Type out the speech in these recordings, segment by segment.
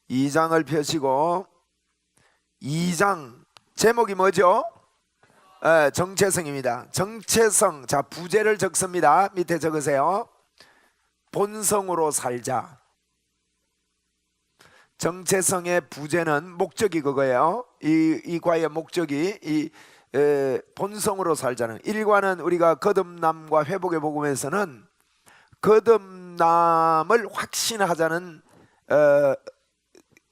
2장을 펴시고 2장 제목이 뭐죠? 정체성입니다. 정체성. 자, 부제를 적습니다. 밑에 적으세요. 본성으로 살자. 정체성의 부제는 목적이 그거예요. 이 과의 목적이 본성으로 살자는. 1과는 우리가 거듭남과 회복의 복음에서는 거듭남을 확신하자는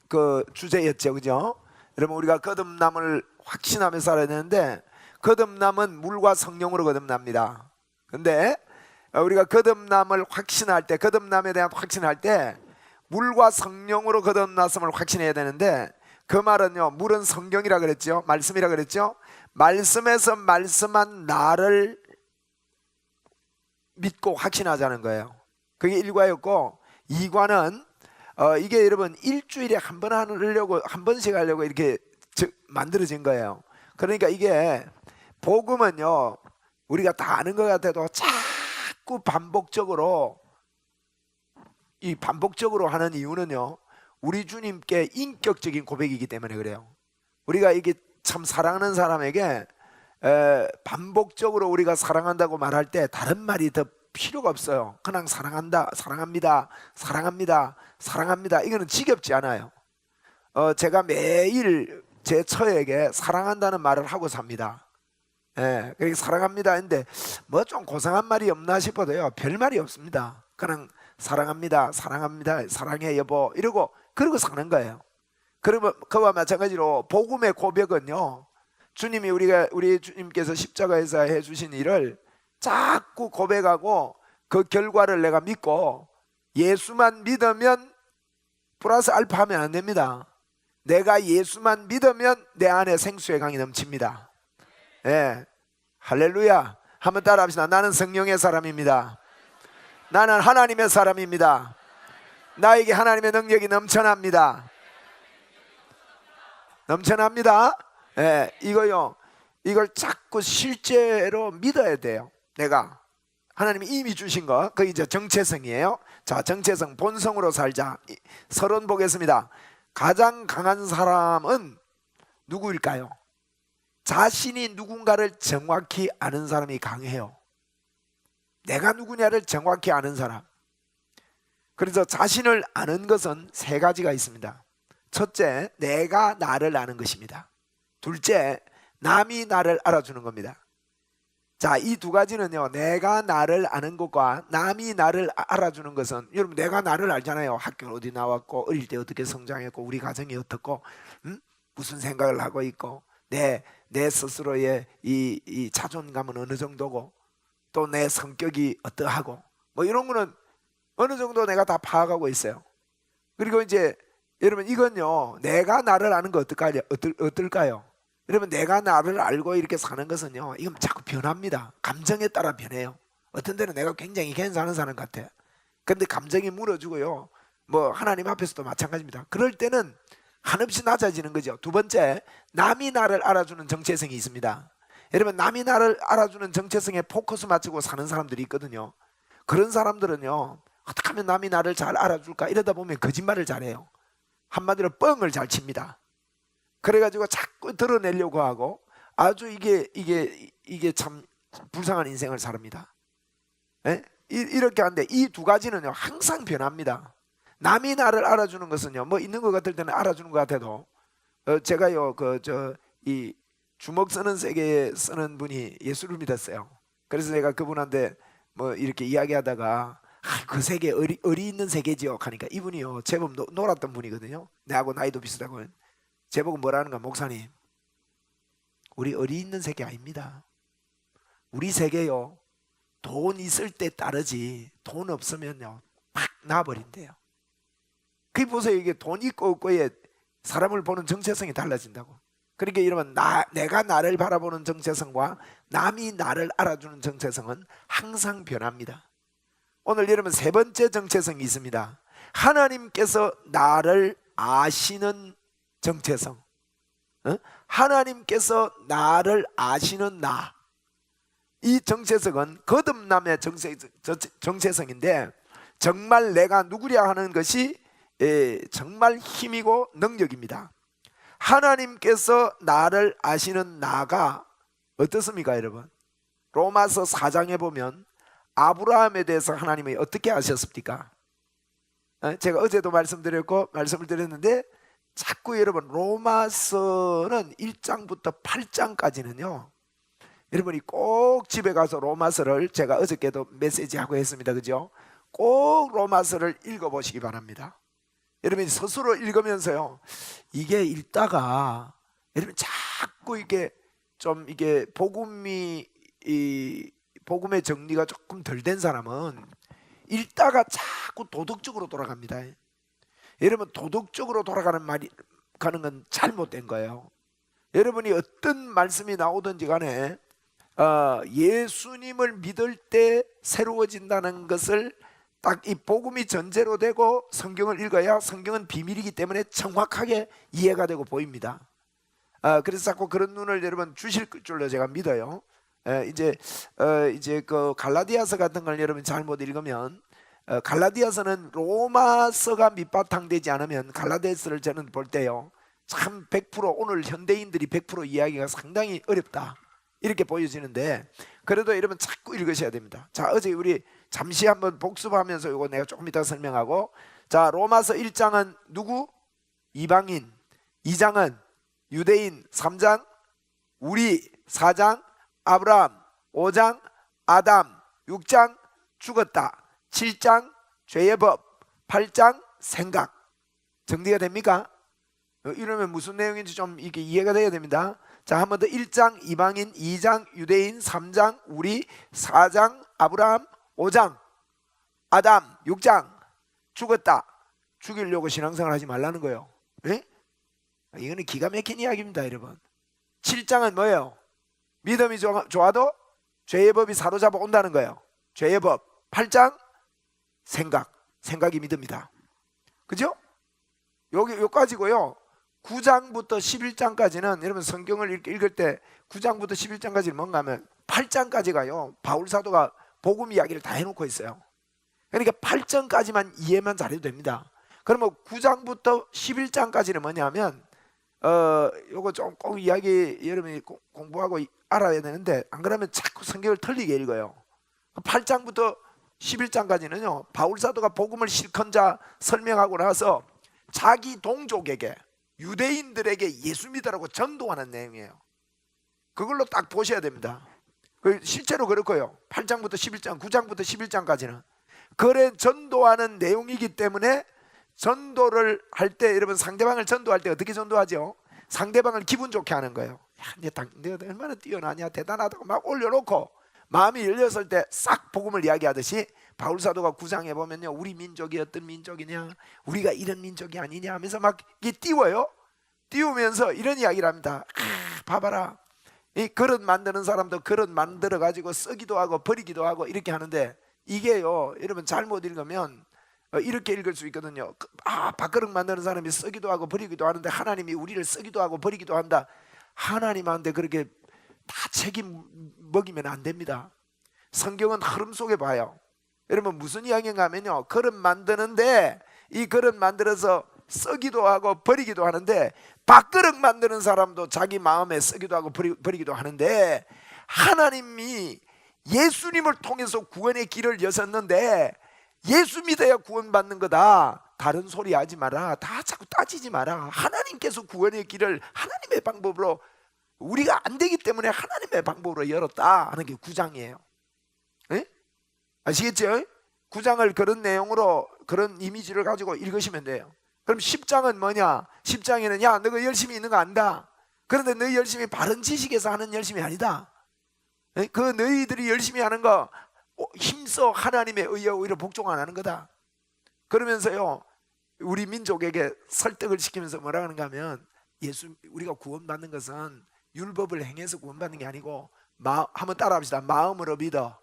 그 주제였죠, 그죠? 여러분, 우리가 거듭남을 확신하며 살아야 되는데, 거듭남은 물과 성령으로 거듭납니다. 근데 우리가 거듭남을 확신할 때, 거듭남에 대한 확신할 때 물과 성령으로 거듭났음을 확신해야 되는데, 그 말은요, 물은 성경이라 그랬죠, 말씀이라 그랬죠. 말씀에서 말씀한 나를 믿고 확신하자는 거예요. 그게 1과였고, 2과는 이게 여러분 일주일에 한 번 하려고, 한 번씩 하려고 이렇게 만들어진 거예요. 그러니까 이게 복음은요, 우리가 다 아는 것 같아도 자꾸 반복적으로 하는 이유는요, 우리 주님께 인격적인 고백이기 때문에 그래요. 우리가 이게 참 사랑하는 사람에게 반복적으로 우리가 사랑한다고 말할 때 다른 말이 더 필요가 없어요. 그냥 사랑한다, 사랑합니다, 사랑합니다, 사랑합니다. 이거는 지겹지 않아요. 제가 매일 제 처에게 사랑한다는 말을 하고 삽니다. 그렇게 사랑합니다 했는데 뭐 좀 고상한 말이 없나 싶어도요, 별 말이 없습니다. 그냥 사랑합니다, 사랑합니다, 사랑해 여보, 이러고 그러고 사는 거예요. 그러면 그와 마찬가지로 복음의 고백은요, 주님이 우리 주님께서 십자가에서 해주신 일을 자꾸 고백하고 그 결과를 내가 믿고 예수만 믿으면 플러스 알파 하면 안 됩니다. 내가 예수만 믿으면 내 안에 생수의 강이 넘칩니다. 할렐루야. 한번 따라 합시다. 나는 성령의 사람입니다. 나는 하나님의 사람입니다. 나에게 하나님의 능력이 넘쳐납니다. 넘쳐납니다. 이걸 자꾸 실제로 믿어야 돼요. 내가 하나님이 이미 주신 거, 그게 이제 정체성이에요. 자, 정체성, 본성으로 살자. 서론 보겠습니다. 가장 강한 사람은 누구일까요? 자신이 누군가를 정확히 아는 사람이 강해요. 내가 누구냐를 정확히 아는 사람. 그래서 자신을 아는 것은 세 가지가 있습니다. 첫째, 내가 나를 아는 것입니다. 둘째, 남이 나를 알아주는 겁니다. 자, 이 두 가지는요, 내가 나를 아는 것과 남이 나를 알아주는 것은, 여러분 내가 나를 알잖아요. 학교 어디 나왔고, 어릴 때 어떻게 성장했고, 우리 가정이 어떻고, 무슨 생각을 하고 있고, 내 스스로의 이 자존감은 어느 정도고, 또 내 성격이 어떠하고, 뭐 이런 거는 어느 정도 내가 다 파악하고 있어요. 그리고 이제 여러분, 이건요, 내가 나를 아는 거 어떨까요? 여러분, 내가 나를 알고 이렇게 사는 것은요, 이건 자꾸 변합니다. 감정에 따라 변해요. 어떤 때는 내가 굉장히 괜찮은 사람 같아. 그런데 감정이 무너지고요, 뭐 하나님 앞에서도 마찬가지입니다. 그럴 때는 한없이 낮아지는 거죠. 두 번째, 남이 나를 알아주는 정체성이 있습니다. 여러분, 남이 나를 알아주는 정체성에 포커스 맞추고 사는 사람들이 있거든요. 그런 사람들은요, 어떻게 하면 남이 나를 잘 알아줄까 이러다 보면 거짓말을 잘해요. 한마디로 뻥을 잘 칩니다. 그래가지고 자꾸 드러내려고 하고 아주 이게 참 불쌍한 인생을 삽니다. 이렇게 하는데 이 두 가지는요, 항상 변합니다. 남이 나를 알아주는 것은요, 뭐 있는 것 같을 때는 알아주는 것 같아도, 제가요, 이 주먹 쓰는 세계에 쓰는 분이 예수를 믿었어요. 그래서 제가 그분한테 뭐 이렇게 이야기하다가, 그 세계 어리 있는 세계지요 하니까, 이분이요 제법 놀았던 분이거든요. 내하고 나이도 비슷하고. 제보고 뭐라는가, 목사님, 우리 어리 있는 세계 아닙니다. 우리 세계요, 돈 있을 때 따르지 돈 없으면요 팍 나버린대요. 그게 보세요. 이게 돈 있고 없고에 사람을 보는 정체성이 달라진다고. 그러니까 여러분, 내가 나를 바라보는 정체성과 남이 나를 알아주는 정체성은 항상 변합니다. 오늘 여러분, 세 번째 정체성이 있습니다. 하나님께서 나를 아시는 정체성. 하나님께서 나를 아시는 나. 이 정체성은 거듭남의 정체성인데, 정말 내가 누구랴 하는 것이 정말 힘이고 능력입니다. 하나님께서 나를 아시는 나가 어떻습니까 여러분? 로마서 4장에 보면 아브라함에 대해서 하나님이 어떻게 아셨습니까? 제가 어제도 말씀을 드렸는데 자꾸 여러분 로마서는 1장부터 8장까지는요 여러분이 꼭 집에 가서 로마서를, 제가 어저께도 메시지하고 했습니다, 그죠? 꼭 로마서를 읽어보시기 바랍니다. 여러분이 스스로 읽으면서요 이게 읽다가 여러분 자꾸 이게 좀 이게 복음의 정리가 조금 덜 된 사람은 읽다가 자꾸 도덕적으로 돌아갑니다. 여러분 도덕적으로 돌아가는 건 잘못된 거예요. 여러분이 어떤 말씀이 나오든지 간에 예수님을 믿을 때 새로워진다는 것을 딱 이 복음이 전제로 되고 성경을 읽어야 성경은 비밀이기 때문에 정확하게 이해가 되고 보입니다. 그래서 자꾸 그런 눈을 여러분 주실 줄로 제가 믿어요. 이제 그 갈라디아서 같은 걸 여러분 잘못 읽으면 갈라디아서는 로마서가 밑바탕되지 않으면 갈라디아서를 저는 볼 때요 참 100% 오늘 현대인들이 100% 이해하기가 상당히 어렵다 이렇게 보여지는데 그래도 여러분 자꾸 읽으셔야 됩니다. 자, 어제 우리 잠시 한번 복습하면서 이거 내가 조금 이따 설명하고, 자, 로마서 1장은 누구? 이방인. 2장은 유대인. 3장 우리. 4장 아브라함. 5장 아담. 6장 죽었다. 7장 죄의 법. 8장 생각. 정리가 됩니까? 이러면 무슨 내용인지 좀 이게 이해가 돼야 됩니다. 자, 한 번 더. 1장 이방인, 2장 유대인, 3장 우리, 4장 아브라함, 5장 아담, 6장 죽었다. 죽이려고 신앙생활 하지 말라는 거예요. 네? 이거는 기가 막힌 이야기입니다 여러분. 7장은 뭐예요? 믿음이 좋아도 죄의 법이 사로잡아 온다는 거예요. 죄의 법. 8장 생각이 믿음이다. 그죠? 여기까지고요. 9장부터 11장까지는 여러분 성경을 읽을 때 9장부터 11장까지는 뭔가 하면 8장까지가요 바울 사도가 복음 이야기를 다 해놓고 있어요. 그러니까 8장까지만 이해만 잘해도 됩니다. 그러면 9장부터 11장까지는 뭐냐면 요거 좀 꼭 이야기 여러분이 공부하고 알아야 되는데 안 그러면 자꾸 성경을 틀리게 읽어요. 8장부터 11장까지는요 바울 사도가 복음을 실컷자 설명하고 나서 자기 동족에게 유대인들에게 예수 믿으라고 전도하는 내용이에요. 그걸로 딱 보셔야 됩니다. 실제로 그렇고요. 8장부터 11장, 9장부터 11장까지는 그래 전도하는 내용이기 때문에 전도를 할 때 여러분 상대방을 전도할 때 어떻게 전도하죠? 상대방을 기분 좋게 하는 거예요. 야, 내가 얼마나 뛰어나냐 대단하다고 막 올려놓고 마음이 열렸을 때 싹 복음을 이야기하듯이 바울 사도가 9장에 보면요 우리 민족이 어떤 민족이냐 우리가 이런 민족이 아니냐 하면서 막 이게 띄워요. 띄우면서 이런 이야기를 합니다. 봐봐라 이 그릇 만드는 사람도 그릇 만들어 가지고 쓰기도 하고 버리기도 하고 이렇게 하는데 이게요 여러분 잘못 읽으면 이렇게 읽을 수 있거든요. 밥그릇 만드는 사람이 쓰기도 하고 버리기도 하는데 하나님이 우리를 쓰기도 하고 버리기도 한다. 하나님한테 그렇게 다 책임 먹이면 안 됩니다. 성경은 흐름 속에 봐요. 여러분 무슨 이야기인가 하면요 그릇 만드는데 이 그릇 만들어서 쓰기도 하고 버리기도 하는데 밥그릇 만드는 사람도 자기 마음에 쓰기도 하고 버리기도 하는데 하나님이 예수님을 통해서 구원의 길을 여셨는데 예수 믿어야 구원받는 거다. 다른 소리 하지 마라. 다 자꾸 따지지 마라. 하나님께서 구원의 길을 하나님의 방법으로 우리가 안 되기 때문에 하나님의 방법으로 열었다 하는 게 9장이에요. 네? 아시겠죠? 9장을 그런 내용으로 그런 이미지를 가지고 읽으시면 돼요. 그럼 10장은 뭐냐? 10장에는 야 너가 열심히 있는 거 안다. 그런데 너희 열심히 바른 지식에서 하는 열심이 아니다. 네? 그 너희들이 열심히 하는 거 힘써 하나님의 의에 오히려 복종 안 하는 거다. 그러면서요 우리 민족에게 설득을 시키면서 뭐라 하는가 하면 우리가 구원받는 것은 율법을 행해서 구원받는 게 아니고 한번 따라합시다. 마음으로 믿어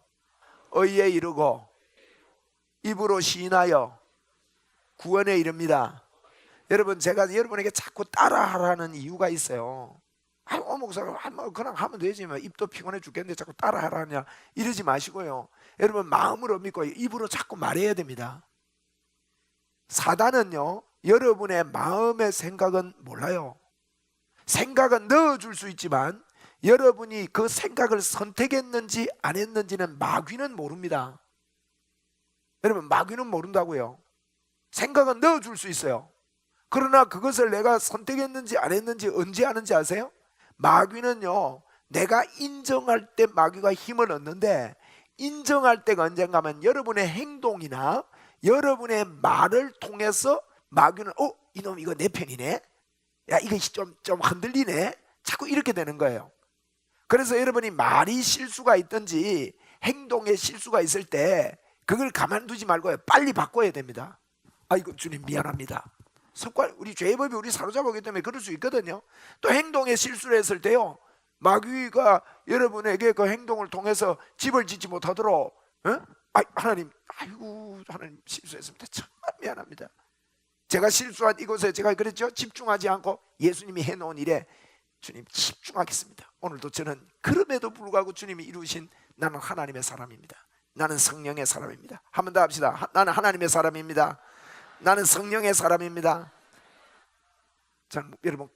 의에 이르고 입으로 시인하여 구원에 이릅니다. 여러분 제가 여러분에게 자꾸 따라하라는 이유가 있어요. 목사가 그냥 하면 되지 뭐 입도 피곤해 죽겠는데 자꾸 따라하라냐 이러지 마시고요. 여러분 마음으로 믿고 입으로 자꾸 말해야 됩니다. 사단은요 여러분의 마음의 생각은 몰라요. 생각은 넣어줄 수 있지만 여러분이 그 생각을 선택했는지 안 했는지는 마귀는 모릅니다. 여러분, 마귀는 모른다고요. 생각은 넣어줄 수 있어요. 그러나 그것을 내가 선택했는지 안 했는지 언제 아는지 아세요? 마귀는요, 내가 인정할 때 마귀가 힘을 얻는데, 인정할 때가 언젠가 하면 여러분의 행동이나 여러분의 말을 통해서 마귀는 이놈 이거 내 편이네, 야 이거 좀 흔들리네, 자꾸 이렇게 되는 거예요. 그래서 여러분이 말이 실수가 있든지 행동에 실수가 있을 때 그걸 가만두지 말고요, 빨리 바꿔야 됩니다. 아이고 주님 미안합니다. 습관, 우리 죄법이 우리 사로잡았기 때문에 그럴 수 있거든요. 또 행동에 실수를 했을 때요, 마귀가 여러분에게 그 행동을 통해서 집을 짓지 못하도록 하나님, 아이고 하나님 실수했습니다, 정말 미안합니다. 제가 실수한 이곳에 제가 그랬죠, 집중하지 않고 예수님이 해놓은 일에 주님 집중하겠습니다. 오늘도 저는 그럼에도 불구하고 주님이 이루신, 나는 하나님의 사람입니다. 나는 성령의 사람입니다. 한 번 더 합시다. 나는 하나님의 사람입니다. 나는 성령의 사람입니다. 자, 여러분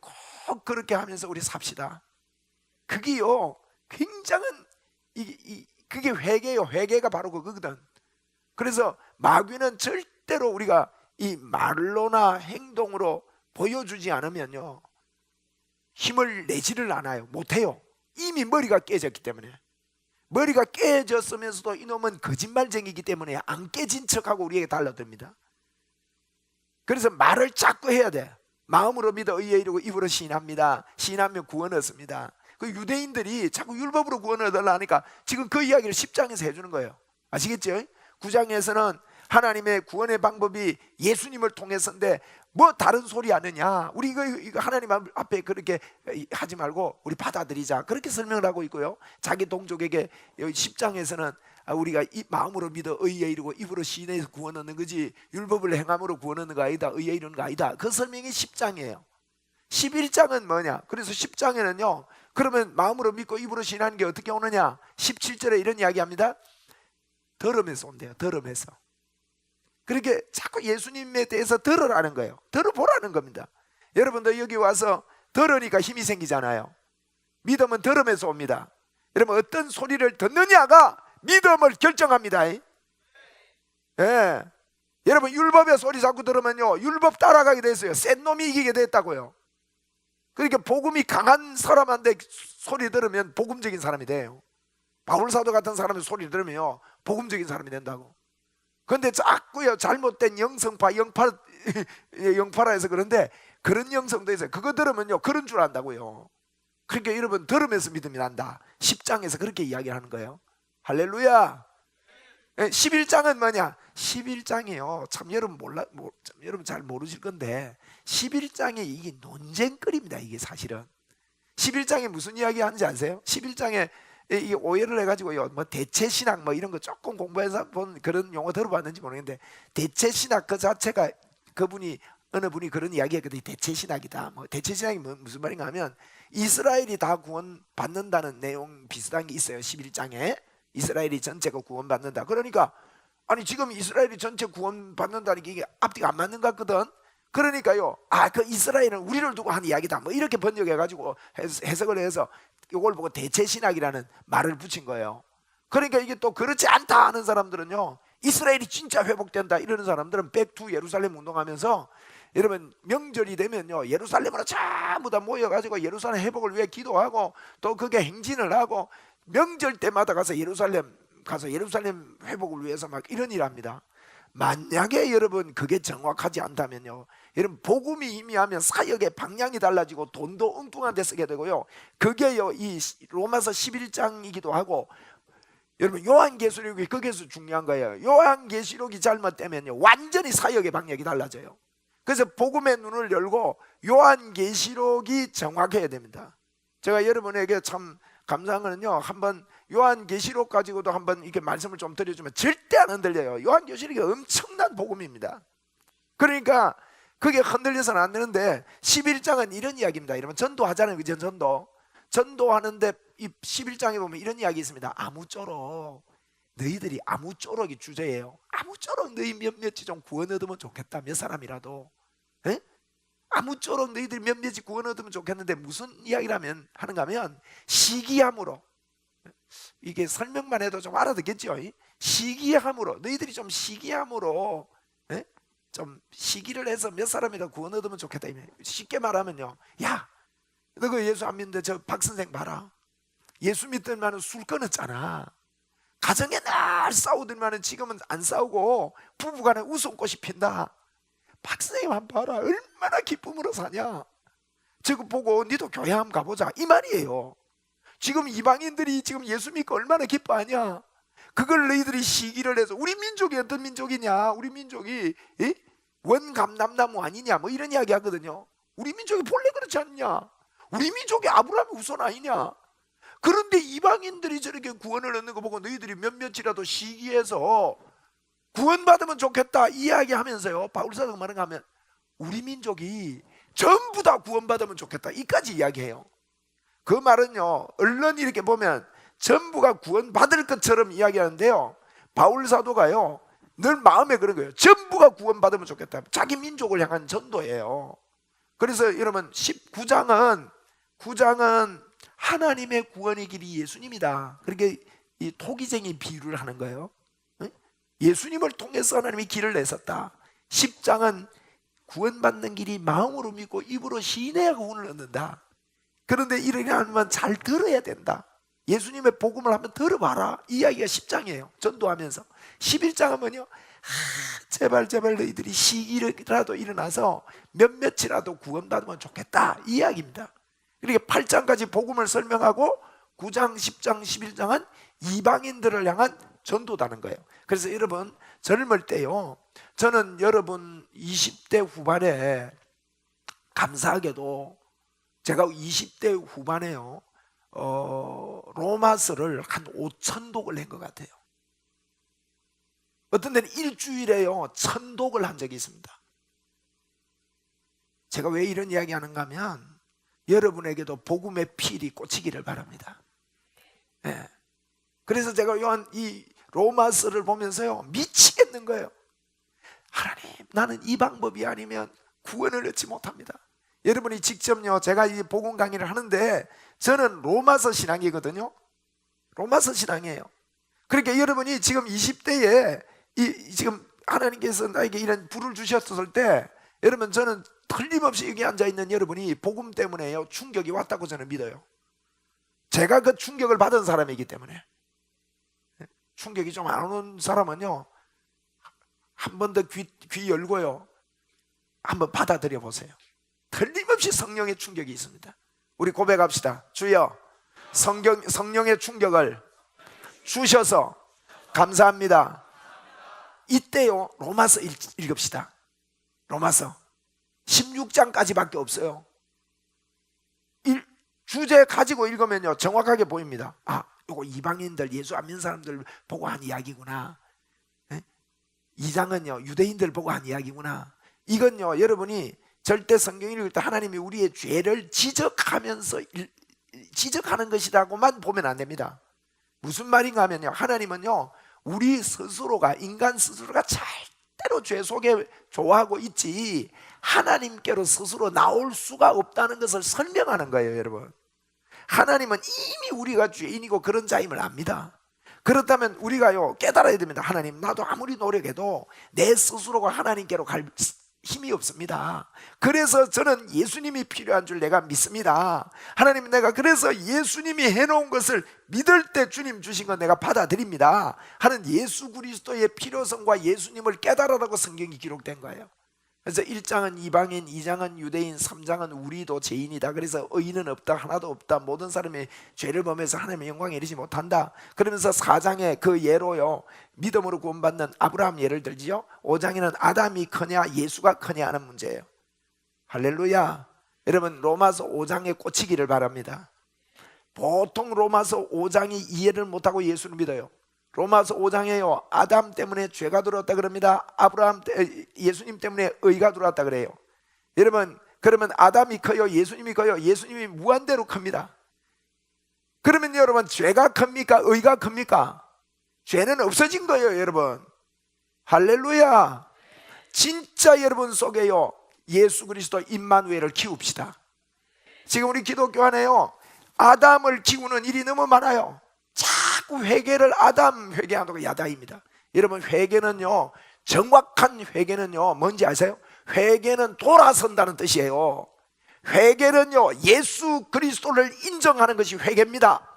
꼭 그렇게 하면서 우리 삽시다. 그게요, 굉장한 그게 회개요. 회개가 바로 그거거든. 그래서 마귀는 절대로 우리가 이 말로나 행동으로 보여주지 않으면요, 힘을 내지를 않아요. 못해요. 이미 머리가 깨졌기 때문에. 머리가 깨졌으면서도 이놈은 거짓말쟁이기 때문에 안 깨진 척하고 우리에게 달라듭니다. 그래서 말을 자꾸 해야 돼. 마음으로 믿어 의에 이르고 입으로 시인합니다. 시인하면 구원 얻습니다. 그 유대인들이 자꾸 율법으로 구원을 얻으려 하니까 지금 그 이야기를 10장에서 해주는 거예요. 아시겠죠? 9장에서는 하나님의 구원의 방법이 예수님을 통해서인데 뭐 다른 소리 하느냐, 우리 이거 하나님 앞에 그렇게 하지 말고 우리 받아들이자, 그렇게 설명을 하고 있고요. 자기 동족에게 10장에서는 우리가 이 마음으로 믿어 의에 이르고 입으로 시인해서 구원 얻는 거지 율법을 행함으로 구원 얻는 거 아니다, 의에 이르는 거 아니다. 그 설명이 10장이에요 11장은 뭐냐, 그래서 10장에는요 그러면 마음으로 믿고 입으로 시인하는 게 어떻게 오느냐, 17절에 이런 이야기합니다. 들으면서 온대요. 들으면서. 그렇게 자꾸 예수님에 대해서 들으라는 거예요. 들어보라는 겁니다. 여러분도 여기 와서 들으니까 힘이 생기잖아요. 믿음은 들으면서 옵니다. 여러분 어떤 소리를 듣느냐가 믿음을 결정합니다. 예. 여러분 율법의 소리 자꾸 들으면요, 율법 따라가게 됐어요. 센 놈이 이기게 됐다고요. 그러니까 복음이 강한 사람한테 소리 들으면 복음적인 사람이 돼요. 바울사도 같은 사람의 소리 들으면요 복음적인 사람이 된다고. 그런데 자꾸요 잘못된 영성파 영파라 해서 그런데 그런 영성도 있어요. 그거 들으면요 그런 줄 안다고요. 그러니까 여러분 들으면서 믿음이 난다. 10장에서 그렇게 이야기를 하는 거예요. 할렐루야. 11장은 뭐냐, 11장이요 참 여러분 여러분 잘 모르실 건데 11장이 이게 논쟁거리입니다. 이게 사실은 11장에 무슨 이야기 하는지 아세요? 11장에 이 오해를 해가지고요, 뭐 대체신학 뭐 이런 거 조금 공부해서 본 그런 용어 들어봤는지 모르겠는데, 대체신학 그 자체가 그분이 어느 분이 그런 이야기했거든요. 대체신학이다. 뭐 대체신학이 무슨 말인가 하면 이스라엘이 다 구원 받는다는 내용 비슷한 게 있어요. 11장에 이스라엘이 전체가 구원 받는다. 그러니까 아니 지금 이스라엘이 전체 구원 받는다는 게 이게 앞뒤가 안 맞는 것 같거든. 그러니까요, 그 이스라엘은 우리를 두고 한 이야기다 뭐 이렇게 번역해가지고 해석을 해서 이걸 보고 대체신학이라는 말을 붙인 거예요. 그러니까 이게 또 그렇지 않다 하는 사람들은요, 이스라엘이 진짜 회복된다 이러는 사람들은 백투 예루살렘 운동하면서 여러분 명절이 되면요 예루살렘으로 전부 다 모여가지고 예루살렘 회복을 위해 기도하고 또 그게 행진을 하고 명절 때마다 가서 예루살렘 회복을 위해서 막 이런 일 합니다. 만약에 여러분 그게 정확하지 않다면요, 여러분 복음이 희미하면 사역의 방향이 달라지고 돈도 엉뚱한 데 쓰게 되고요, 그게요 이 로마서 11장이기도 하고, 여러분 요한계시록이 거기에서 중요한 거예요. 요한계시록이 잘못되면요 완전히 사역의 방향이 달라져요. 그래서 복음의 눈을 열고 요한계시록이 정확해야 됩니다. 제가 여러분에게 참 감사한 거는요, 한번 요한계시록 가지고도 한번 이렇게 말씀을 좀 드려주면 절대 안 흔들려요. 요한계시록이 엄청난 복음입니다. 그러니까 그게 흔들려서는 안 되는데 11장은 이런 이야기입니다. 여러분 전도하잖아요. 그죠? 전도하는데 이 11장에 보면 이런 이야기 있습니다. 아무쪼록 너희들이, 아무쪼록이 주제예요. 아무쪼록 너희 몇몇이 좀 구원 얻으면 좋겠다. 몇 사람이라도. 에? 아무쪼록 너희들이 몇몇이 구원 얻으면 좋겠는데 무슨 이야기를 하는가 하면 시기함으로, 이게 설명만 해도 좀 알아듣겠죠. 시기함으로, 너희들이 좀 시기함으로 좀 시기를 해서 몇 사람이라 구원 얻으면 좋겠다. 쉽게 말하면요, 야, 너 그 예수 안 믿는데 저 박 선생 봐라. 예수 믿더니만은 술 끊었잖아. 가정에 날 싸우더니만은 지금은 안 싸우고 부부간에 웃음꽃이 핀다. 박 선생님 한번 봐라. 얼마나 기쁨으로 사냐. 저거 보고 니도 교회 한번 가보자, 이 말이에요. 지금 이방인들이 지금 예수 믿고 얼마나 기뻐하냐. 그걸 너희들이 시기를 해서, 우리 민족이 어떤 민족이냐, 우리 민족이 원감남나무 아니냐, 뭐 이런 이야기 하거든요. 우리 민족이 본래 그렇지 않냐. 우리 민족이 아브라함의 후손 아니냐. 그런데 이방인들이 저렇게 구원을 얻는 거 보고 너희들이 몇몇이라도 시기해서 구원받으면 좋겠다 이야기하면서요, 바울사도가 말하는가 하면 우리 민족이 전부 다 구원받으면 좋겠다 이까지 이야기해요. 그 말은요, 언론이 이렇게 보면 전부가 구원받을 것처럼 이야기하는데요, 바울사도가요 늘 마음에 그런 거예요. 전부가 구원받으면 좋겠다. 자기 민족을 향한 전도예요. 그래서 여러분 19장은 하나님의 구원의 길이 예수님이다. 그렇게 이 토기쟁이 비유를 하는 거예요. 예수님을 통해서 하나님이 길을 내셨다. 10장은 구원받는 길이 마음으로 믿고 입으로 시인해야 구원을 얻는다. 그런데 이렇게 하면 잘 들어야 된다. 예수님의 복음을 한번 들어봐라, 이 이야기가 10장이에요 전도하면서. 11장은 제발 너희들이 시기라도 일어나서 몇몇이라도 구원받으면 좋겠다 이 이야기입니다. 이렇게 8장까지 복음을 설명하고 9장, 10장, 11장은 이방인들을 향한 전도다는 거예요. 그래서 여러분 젊을 때요, 저는 여러분 20대 후반에, 감사하게도 제가 20대 후반에요 로마서를 한 5,000독을 낸 것 같아요. 어떤 데는 일주일에요 1,000독을 한 적이 있습니다. 제가 왜 이런 이야기 하는가 하면 여러분에게도 복음의 필이 꽂히기를 바랍니다. 네. 그래서 제가 이 로마서를 보면서요 미치겠는 거예요. 하나님, 나는 이 방법이 아니면 구원을 얻지 못합니다. 여러분이 직접요, 제가 이 복음 강의를 하는데 저는 로마서 신앙이거든요. 로마서 신앙이에요. 그러니까 여러분이 지금 20대에 지금 하나님께서 나에게 이런 불을 주셨을 때, 여러분 저는 틀림없이 여기 앉아있는 여러분이 복음 때문에요 충격이 왔다고 저는 믿어요. 제가 그 충격을 받은 사람이기 때문에. 충격이 좀 안 오는 사람은요 한 번 더 귀 열고요 한번 받아들여 보세요. 틀림없이 성령의 충격이 있습니다. 우리 고백합시다. 주여, 성령의 충격을 주셔서 감사합니다. 이때요 로마서 읽읍시다. 로마서 16장까지밖에 없어요. 주제 가지고 읽으면요 정확하게 보입니다. 아, 요거 이방인들, 예수 안 믿는 사람들 보고 한 이야기구나. 2장은요 유대인들 보고 한 이야기구나. 이건요 여러분이 절대 성경 읽을 때 하나님이 우리의 죄를 지적하면서 지적하는 것이라고만 보면 안 됩니다. 무슨 말인가 하면요, 하나님은요 우리 스스로가, 인간 스스로가 절대로 죄 속에 좋아하고 있지 하나님께로 스스로 나올 수가 없다는 것을 설명하는 거예요. 여러분, 하나님은 이미 우리가 죄인이고 그런 자임을 압니다. 그렇다면 우리가요 깨달아야 됩니다. 하나님, 나도 아무리 노력해도 내 스스로가 하나님께로 갈 힘이 없습니다. 그래서 저는 예수님이 필요한 줄 내가 믿습니다. 하나님, 내가 그래서 예수님이 해놓은 것을 믿을 때 주님 주신 건 내가 받아들입니다 하는 예수 그리스도의 필요성과 예수님을 깨달으라고 성경이 기록된 거예요. 그래서 1장은 이방인, 2장은 유대인, 3장은 우리도 죄인이다. 그래서 의인은 없다, 하나도 없다, 모든 사람이 죄를 범해서 하나님의 영광에 이르지 못한다. 그러면서 4장에 그 예로요 믿음으로 구원받는 아브라함 예를 들지요. 5장에는 아담이 크냐 예수가 크냐 하는 문제예요. 할렐루야. 여러분, 로마서 5장에 꽂히기를 바랍니다. 보통 로마서 5장이 이해를 못하고 예수를 믿어요. 로마서 5장에요 아담 때문에 죄가 들어왔다 그럽니다. 예수님 때문에 의가 들어왔다 그래요. 여러분, 그러면 아담이 커요 예수님이 커요? 예수님이 무한대로 큽니다. 그러면 여러분, 죄가 큽니까 의가 큽니까? 죄는 없어진 거예요. 여러분, 할렐루야. 진짜 여러분 속에요 예수 그리스도 임마누엘을 키웁시다. 지금 우리 기독교 안에요, 아담을 키우는 일이 너무 많아요. 자꾸 회개를 아담 회개한다고 야다입니다. 여러분, 회개는요, 정확한 회개는요 뭔지 아세요? 회개는 돌아선다는 뜻이에요. 회개는요 예수 그리스도를 인정하는 것이 회개입니다.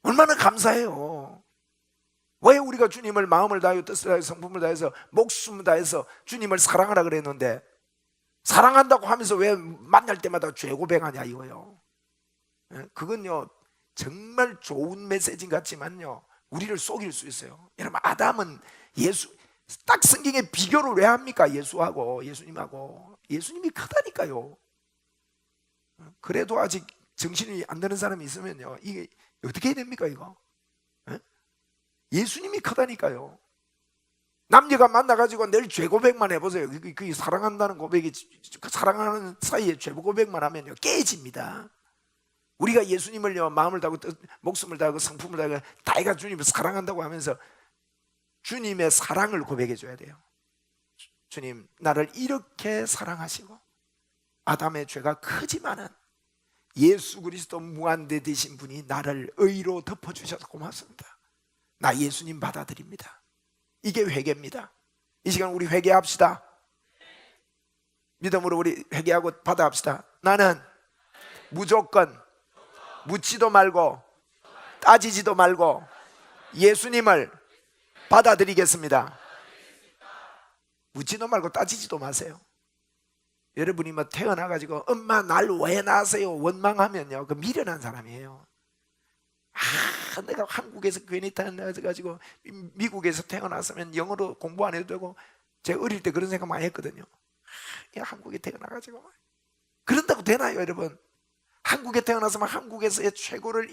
얼마나 감사해요. 왜 우리가 주님을 마음을 다하여 뜻을 다하여 성품을 다해서 목숨을 다해서 주님을 사랑하라 그랬는데, 사랑한다고 하면서 왜 만날 때마다 죄 고백하냐 이거요. 그건요 정말 좋은 메시지 같지만요 우리를 속일 수 있어요. 여러분, 아담은 예수, 딱 성경에 비교를 왜 합니까? 예수하고 예수님하고. 예수님이 크다니까요. 그래도 아직 정신이 안 드는 사람이 있으면요 이게 어떻게 해야 됩니까 이거? 예수님이 크다니까요. 남녀가 만나가지고 늘 죄 고백만 해보세요. 그 사랑한다는 고백이, 사랑하는 사이에 죄 고백만 하면요 깨집니다. 우리가 예수님을요 마음을 다하고 목숨을 다하고 성품을 다하고 다해가 주님을 사랑한다고 하면서 주님의 사랑을 고백해 줘야 돼요. 주님, 나를 이렇게 사랑하시고 아담의 죄가 크지만은 예수 그리스도 무한대 되신 분이 나를 의로 덮어주셔서 고맙습니다. 나 예수님 받아들입니다. 이게 회개입니다. 이 시간 우리 회개합시다. 믿음으로 우리 회개하고 받아합시다. 나는 무조건 묻지도 말고 따지지도 말고 예수님을 받아들이겠습니다. 묻지도 말고 따지지도 마세요. 여러분이 뭐 태어나가지고 엄마 날 왜 낳았어요 원망하면요 그 미련한 사람이에요. 내가 한국에서 괜히 태어나가지고 미국에서 태어났으면 영어로 공부 안 해도 되고, 제가 어릴 때 그런 생각 많이 했거든요. 한국에 태어나가지고 그런다고 되나요 여러분? 한국에 태어났으면 한국에서의 최고를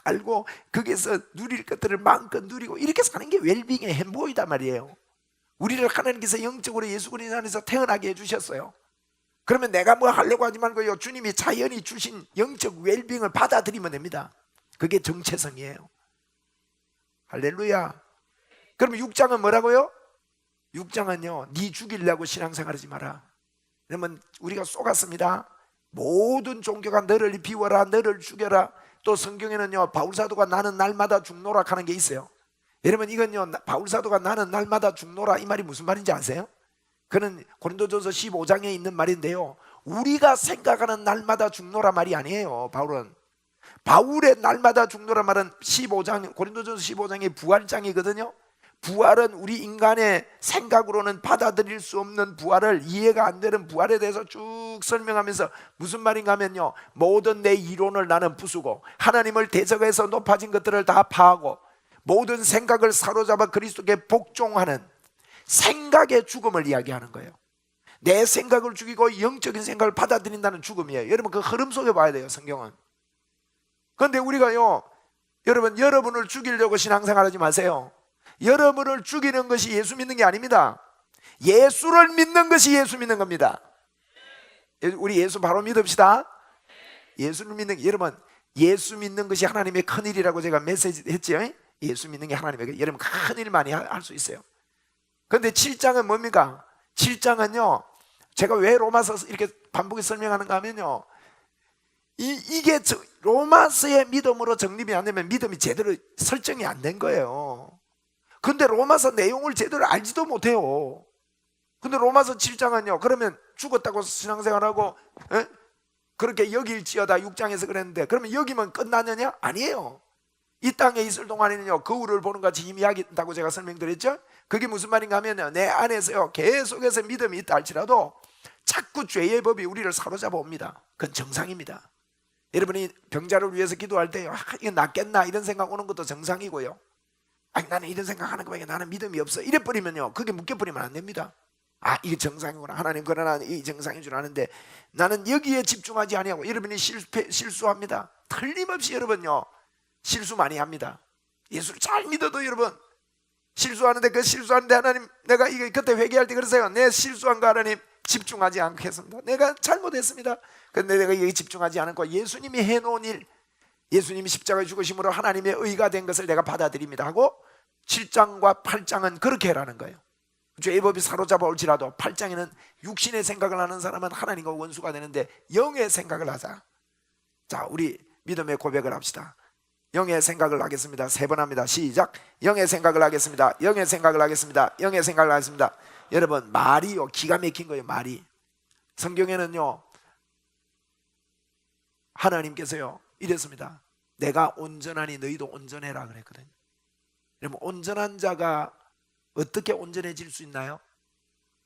알고 거기에서 누릴 것들을 마음껏 누리고 이렇게 사는 게 웰빙의 행복이단 말이에요. 우리를 하나님께서 영적으로 예수 그리스도 안에서 태어나게 해주셨어요. 그러면 내가 뭐 하려고 하지 말고요 주님이 자연히 주신 영적 웰빙을 받아들이면 됩니다. 그게 정체성이에요. 할렐루야. 그러면 6장은 뭐라고요? 6장은요 네 죽이려고 신앙생활하지 마라. 그러면 우리가 속았습니다. 모든 종교가 너를 비워라, 너를 죽여라. 또 성경에는요 바울사도가 나는 날마다 죽노라 하는 게 있어요. 여러분, 이건요 바울사도가 나는 날마다 죽노라 이 말이 무슨 말인지 아세요? 그는 고린도전서 15장에 있는 말인데요 우리가 생각하는 날마다 죽노라 말이 아니에요. 바울의 날마다 죽노라 말은 15장, 고린도전서 15장의 부활장이거든요. 부활은 우리 인간의 생각으로는 받아들일 수 없는 부활을, 이해가 안 되는 부활에 대해서 쭉 설명하면서 무슨 말인가 하면요 모든 내 이론을 나는 부수고 하나님을 대적해서 높아진 것들을 다 파하고 모든 생각을 사로잡아 그리스도께 복종하는 생각의 죽음을 이야기하는 거예요. 내 생각을 죽이고 영적인 생각을 받아들인다는 죽음이에요. 여러분, 그 흐름 속에 봐야 돼요 성경은. 그런데 우리가요 여러분을 죽이려고 신앙생활하지 마세요. 여러분을 죽이는 것이 예수 믿는 게 아닙니다. 예수를 믿는 것이 예수 믿는 겁니다. 우리 예수 바로 믿읍시다. 예수를 믿는, 여러분 예수 믿는 것이 하나님의 큰일이라고 제가 메시지 했죠. 예수 믿는 게 하나님의, 여러분 큰일 많이 할 수 있어요. 그런데 7장은 뭡니까? 7장은요 제가 왜 로마서 이렇게 반복해서 설명하는가 하면요 이게 로마서의 믿음으로 정립이 안 되면 믿음이 제대로 설정이 안 된 거예요. 근데 로마서 내용을 제대로 알지도 못해요. 근데 로마서 7장은요 그러면 죽었다고 신앙생활하고 그렇게 여길지어다 6장에서 그랬는데, 그러면 여기면 끝나느냐? 아니에요. 이 땅에 있을 동안에는요 거울을 보는 같이 희미하다고 제가 설명드렸죠. 그게 무슨 말인가 하면요 내 안에서요 계속해서 믿음이 있다 할지라도 자꾸 죄의 법이 우리를 사로잡아 옵니다. 그건 정상입니다. 여러분이 병자를 위해서 기도할 때요 이거 낫겠나 이런 생각 오는 것도 정상이고요. 아니 나는 이런 생각하는 거밖에 나는 믿음이 없어 이래버리면요 그게 묶여버리면 안 됩니다. 이게 정상이구나. 하나님 그러나 이 정상인 줄 아는데 나는 여기에 집중하지 아니하고. 여러분이 실수합니다. 틀림없이 여러분요 실수 많이 합니다. 예수를 잘 믿어도 여러분 실수하는데, 그 실수하는데 하나님 내가 이거 그때 회개할 때 그러세요. 내 실수한 거 하나님 집중하지 않겠습니다. 내가 잘못했습니다. 그런데 내가 여기 집중하지 않고 예수님이 해놓은 일, 예수님이 십자가에 죽으심으로 하나님의 의가 된 것을 내가 받아들입니다 하고 7장과 8장은 그렇게 해라는 거예요. 죄의 법이 사로잡아 올지라도 8장에는 육신의 생각을 하는 사람은 하나님과 원수가 되는데 영의 생각을 하자. 자, 우리 믿음의 고백을 합시다. 영의 생각을 하겠습니다. 3번 합니다. 시작. 영의 생각을 하겠습니다. 영의 생각을 하겠습니다. 영의 생각을 하겠습니다. 여러분, 말이요, 기가 막힌 거예요. 말이. 성경에는요, 하나님께서요 이랬습니다. 내가 온전하니 너희도 온전해라 그랬거든요. 여러분, 온전한 자가 어떻게 온전해질 수 있나요?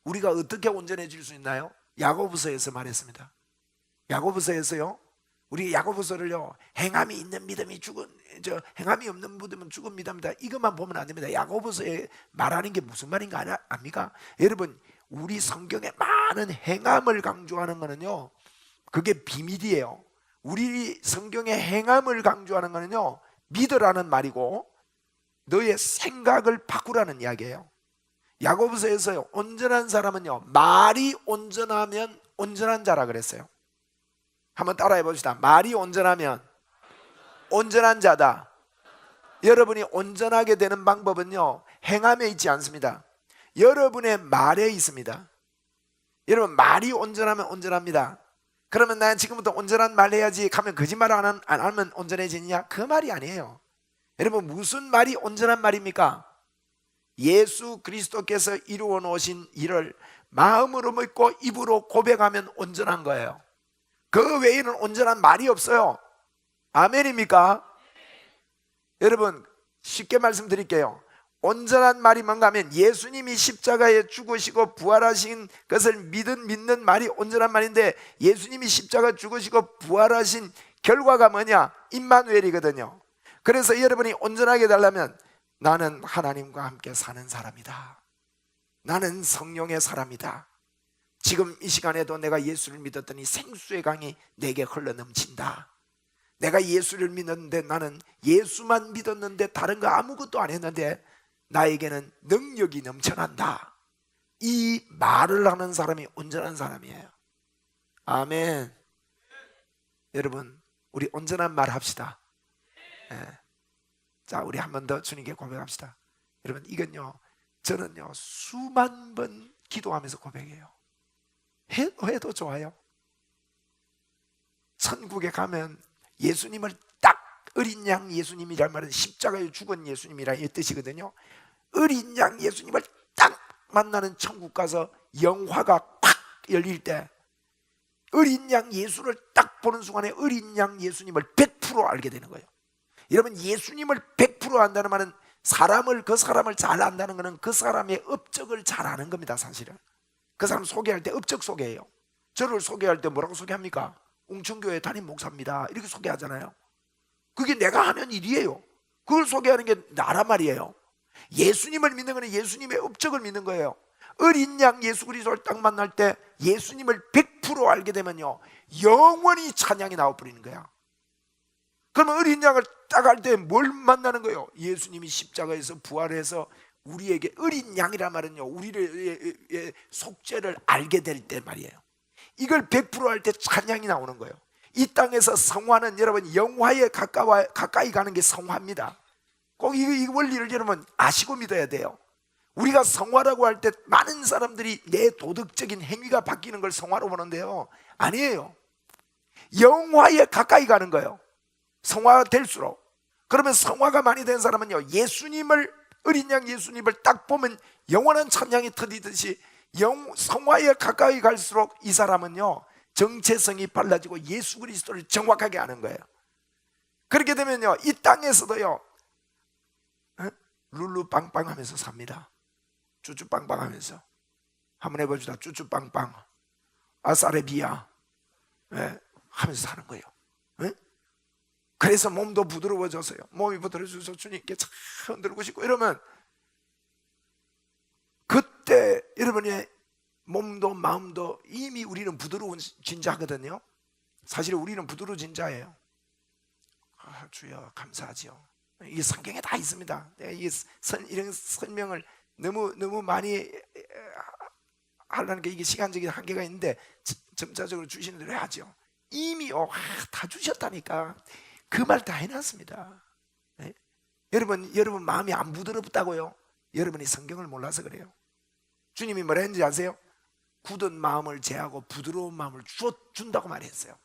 우리가 어떻게 온전해질 수 있나요? 야고보서에서 말했습니다. 야고보서에서요, 우리 야고보서를요, 행함이 있는 믿음이 행함이 없는 믿음은 죽은 믿음이다, 이것만 보면 안 됩니다. 야고보서에 말하는 게 무슨 말인가 압니까? 여러분, 우리 성경에 많은 행함을 강조하는 거는요, 그게 비밀이에요. 우리 성경의 행함을 강조하는 거는요, 믿으라는 말이고 너의 생각을 바꾸라는 이야기예요. 야고보서에서요, 온전한 사람은요, 말이 온전하면 온전한 자라 그랬어요. 한번 따라해 봅시다. 말이 온전하면 온전한 자다. 여러분이 온전하게 되는 방법은요, 행함에 있지 않습니다. 여러분의 말에 있습니다. 여러분, 말이 온전하면 온전합니다. 그러면 난 지금부터 온전한 말 해야지 하면 거짓말 안 하면 온전해지느냐? 그 말이 아니에요. 여러분, 무슨 말이 온전한 말입니까? 예수 그리스도께서 이루어 놓으신 일을 마음으로 믿고 입으로 고백하면 온전한 거예요. 그 외에는 온전한 말이 없어요. 아멘입니까? 여러분, 쉽게 말씀드릴게요. 온전한 말이 뭔가 하면 예수님이 십자가에 죽으시고 부활하신 것을 믿는 말이 온전한 말인데, 예수님이 십자가 죽으시고 부활하신 결과가 뭐냐? 임마누엘이거든요. 그래서 여러분이 온전하게 되려면 나는 하나님과 함께 사는 사람이다. 나는 성령의 사람이다. 지금 이 시간에도 내가 예수를 믿었더니 생수의 강이 내게 흘러넘친다. 내가 예수를 믿었는데, 나는 예수만 믿었는데 다른 거 아무것도 안 했는데 나에게는 능력이 넘쳐난다. 이 말을 하는 사람이 온전한 사람이에요. 아멘. 여러분, 우리 온전한 말 합시다. 네. 자, 우리 한 번 더 주님께 고백합시다. 여러분, 이건요, 저는요 수만 번 기도하면서 고백해요. 해도 좋아요. 천국에 가면 예수님을 딱, 어린 양 예수님이란 말은 십자가에 죽은 예수님이란 이 뜻이거든요. 어린 양 예수님을 딱 만나는 천국 가서 영화가 팍 열릴 때, 어린 양 예수를 딱 보는 순간에 어린 양 예수님을 100% 알게 되는 거예요. 여러분, 예수님을 100% 안다는 말은 그 사람을 잘 안다는 것은 그 사람의 업적을 잘 아는 겁니다. 사실은 그 사람 소개할 때 업적 소개해요. 저를 소개할 때 뭐라고 소개합니까? 웅천교회 담임 목사입니다, 이렇게 소개하잖아요. 그게 내가 하는 일이에요. 그걸 소개하는 게 나란 말이에요. 예수님을 믿는 것은 예수님의 업적을 믿는 거예요. 어린 양 예수 그리스도를 딱 만날 때 예수님을 100% 알게 되면요, 영원히 찬양이 나와버리는 거야. 그러면 어린 양을 딱 알 때 뭘 만나는 거예요? 예수님이 십자가에서 부활해서 우리에게, 어린 양이란 말은요, 우리의 속죄를 알게 될 때 말이에요. 이걸 100% 할 때 찬양이 나오는 거예요. 이 땅에서 성화는 여러분, 영화에 가까이 가는 게 성화입니다. 꼭 이 원리를 여러분 아시고 믿어야 돼요. 우리가 성화라고 할 때 많은 사람들이 내 도덕적인 행위가 바뀌는 걸 성화로 보는데요, 아니에요. 영화에 가까이 가는 거예요, 성화가 될수록. 그러면 성화가 많이 된 사람은요, 어린 양 예수님을 딱 보면 영원한 찬양이 터지듯이 성화에 가까이 갈수록 이 사람은요, 정체성이 빨라지고 예수 그리스도를 정확하게 아는 거예요. 그렇게 되면요, 이 땅에서도요, 룰루빵빵 하면서 삽니다. 쭈쭈빵빵 하면서. 한번 해봅시다. 쭈쭈빵빵, 아사레비아, 하면서 사는 거예요. 그래서 몸도 부드러워져서요, 몸이 부드러워져서 주님께 참 흔들고 싶고 이러면, 그때 여러분의 몸도 마음도 이미 우리는 부드러워진 자거든요. 사실 우리는 부드러워진 자예요. 주여 감사하지요. 이게 성경에 다 있습니다. 내가 이런 설명을 너무 많이 하려는 게 이게 시간적인 한계가 있는데 점차적으로 주시는 대로 해야죠. 이미 다 주셨다니까. 그 말 다 해놨습니다. 여러분 마음이 안 부드럽다고요? 여러분이 성경을 몰라서 그래요. 주님이 뭐라 했는지 아세요? 굳은 마음을 제하고 부드러운 마음을 주어준다고 말했어요.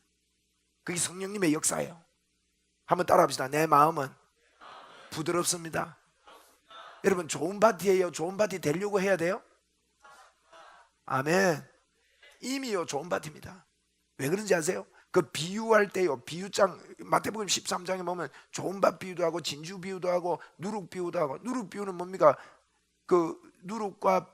그게 성령님의 역사예요. 한번 따라합시다. 내 마음은 부드럽습니다. 여러분, 좋은 밭이에요. 좋은 밭이 되려고 해야 돼요? 아멘. 이미요 좋은 밭입니다. 왜 그런지 아세요? 그 비유할 때요, 비유장 마태복음 13장에 보면 좋은 밭 비유도 하고 진주 비유도 하고 누룩 비유도 하고. 누룩 비유는 뭡니까? 그 누룩과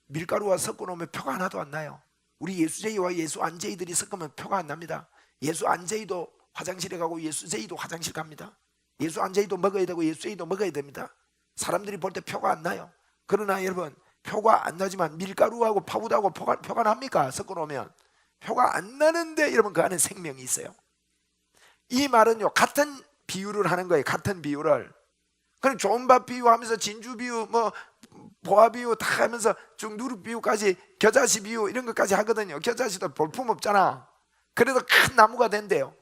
밀가루와 섞어 놓으면 표가 하나도 안 나요. 우리 예수제이와 예수 안제이들이 섞으면 표가 안 납니다. 예수 안제이도 화장실에 가고 예수제이도 화장실 갑니다. 예수 안제이도 먹어야 되고 예수제이도 먹어야 됩니다. 사람들이 볼 때 표가 안 나요. 그러나 여러분, 표가 안 나지만 밀가루하고 파우더하고 표가 납니까? 섞어 놓으면 표가 안 나는데 여러분, 그 안에 생명이 있어요. 이 말은요, 같은 비유를 하는 거예요. 같은 비유를. 그럼 좋은 밭 비유하면서 진주 비유, 뭐 보아 비유 다 하면서 쭉 누룩 비유까지, 겨자씨 비유 이런 것까지 하거든요. 겨자씨도 볼품 없잖아. 그래도 큰 나무가 된대요.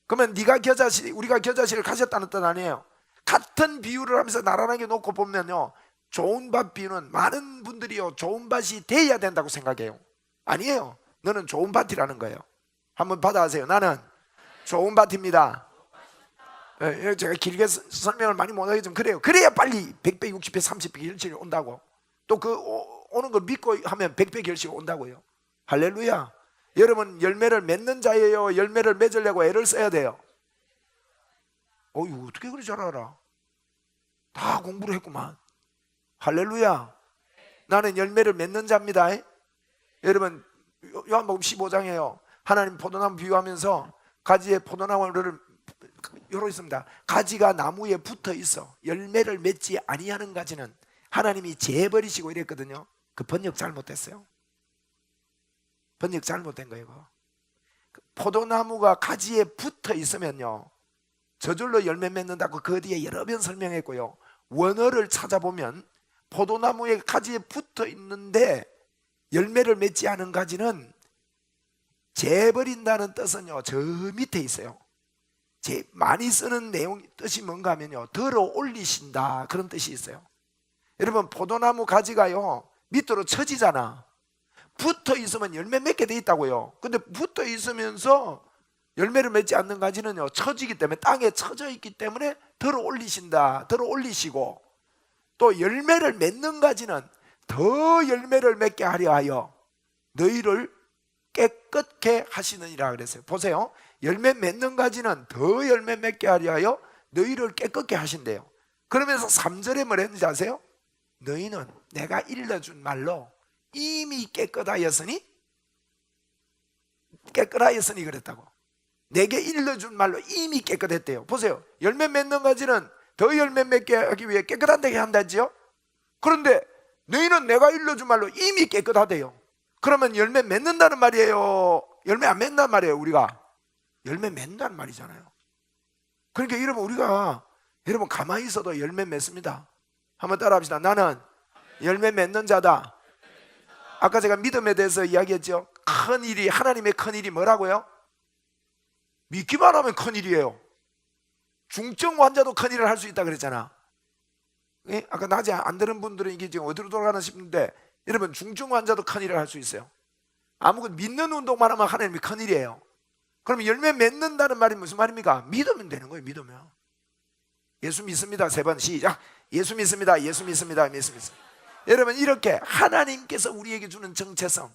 그러면 네가 겨자씨, 우리가 겨자씨를 가졌다는 뜻 아니에요. 같은 비유를 하면서 나란하게 놓고 보면요, 좋은 밭 비유는 많은 분들이요 좋은 밭이 돼야 된다고 생각해요. 아니에요. 너는 좋은 밭이라는 거예요. 한번 받아하세요. 나는 좋은 밭입니다. 제가 길게 설명을 많이 못하겠지만 그래요. 그래야 빨리 100배, 60배, 30배 결실이 온다고. 또 그 오는 걸 믿고 하면 100배 결실이 온다고요. 할렐루야. 여러분, 열매를 맺는 자예요? 열매를 맺으려고 애를 써야 돼요? 어휴, 어떻게 그리 잘 알아? 다 공부를 했구만. 할렐루야. 나는 열매를 맺는 자입니다. 여러분, 요한복음 15장에요 하나님 포도나무 비유하면서 가지에 포도나무를 요로 있습니다. 가지가 나무에 붙어 있어 열매를 맺지 아니하는 가지는 하나님이 재버리시고 이랬거든요. 그 번역 잘못됐어요. 번역 잘못된 거예요. 포도나무가 가지에 붙어 있으면요 저절로 열매 맺는다고 그 뒤에 여러 번 설명했고요. 원어를 찾아보면 포도나무의 가지에 붙어 있는데 열매를 맺지 않은 가지는 재버린다는 뜻은요 저 밑에 있어요. 많이 쓰는 내용 뜻이 뭔가 하면요 들어 올리신다, 그런 뜻이 있어요. 여러분, 포도나무 가지가요 밑으로 처지잖아. 붙어 있으면 열매 맺게 돼 있다고요. 근데 붙어 있으면서 열매를 맺지 않는 가지는요 처지기 때문에, 땅에 처져 있기 때문에 들어 올리신다, 들어 올리시고, 또 열매를 맺는 가지는 더 열매를 맺게 하려 하여 너희를 깨끗게 하시느니라 그랬어요. 보세요. 열매 맺는 가지는 더 열매 맺게 하려 하여 너희를 깨끗게 하신대요. 그러면서 3절에 뭘 했는지 아세요? 너희는 내가 일러준 말로 이미 깨끗하였으니 그랬다고. 내게 일러준 말로 이미 깨끗했대요. 보세요. 열매 맺는 가지는 더 열매 맺게 하기 위해 깨끗한 되게 한다지요. 그런데 너희는 내가 일러준 말로 이미 깨끗하대요. 그러면 열매 맺는다는 말이에요? 열매 안 맺는다는 말이에요? 우리가 열매 맺는다는 말이잖아요. 그러니까 여러분, 우리가 여러분 가만히 있어도 열매 맺습니다. 한번 따라 합시다. 나는 열매 맺는 자다. 아까 제가 믿음에 대해서 이야기했죠. 큰 일이, 하나님의 큰 일이 뭐라고요? 믿기만 하면 큰 일이에요. 중증 환자도 큰 일을 할 수 있다 그랬잖아. 예? 아까 낮에 안 들은 분들은 이게 지금 어디로 돌아가나 싶은데, 여러분, 중증 환자도 큰 일을 할 수 있어요. 아무것도 믿는 운동만 하면 하나님이 큰 일이에요. 그럼 열매 맺는다는 말이 무슨 말입니까? 믿으면 되는 거예요. 믿으면. 예수 믿습니다. 3번 시작. 예수 믿습니다. 예수 믿습니다. 예수 믿습니다. 여러분, 이렇게 하나님께서 우리에게 주는 정체성,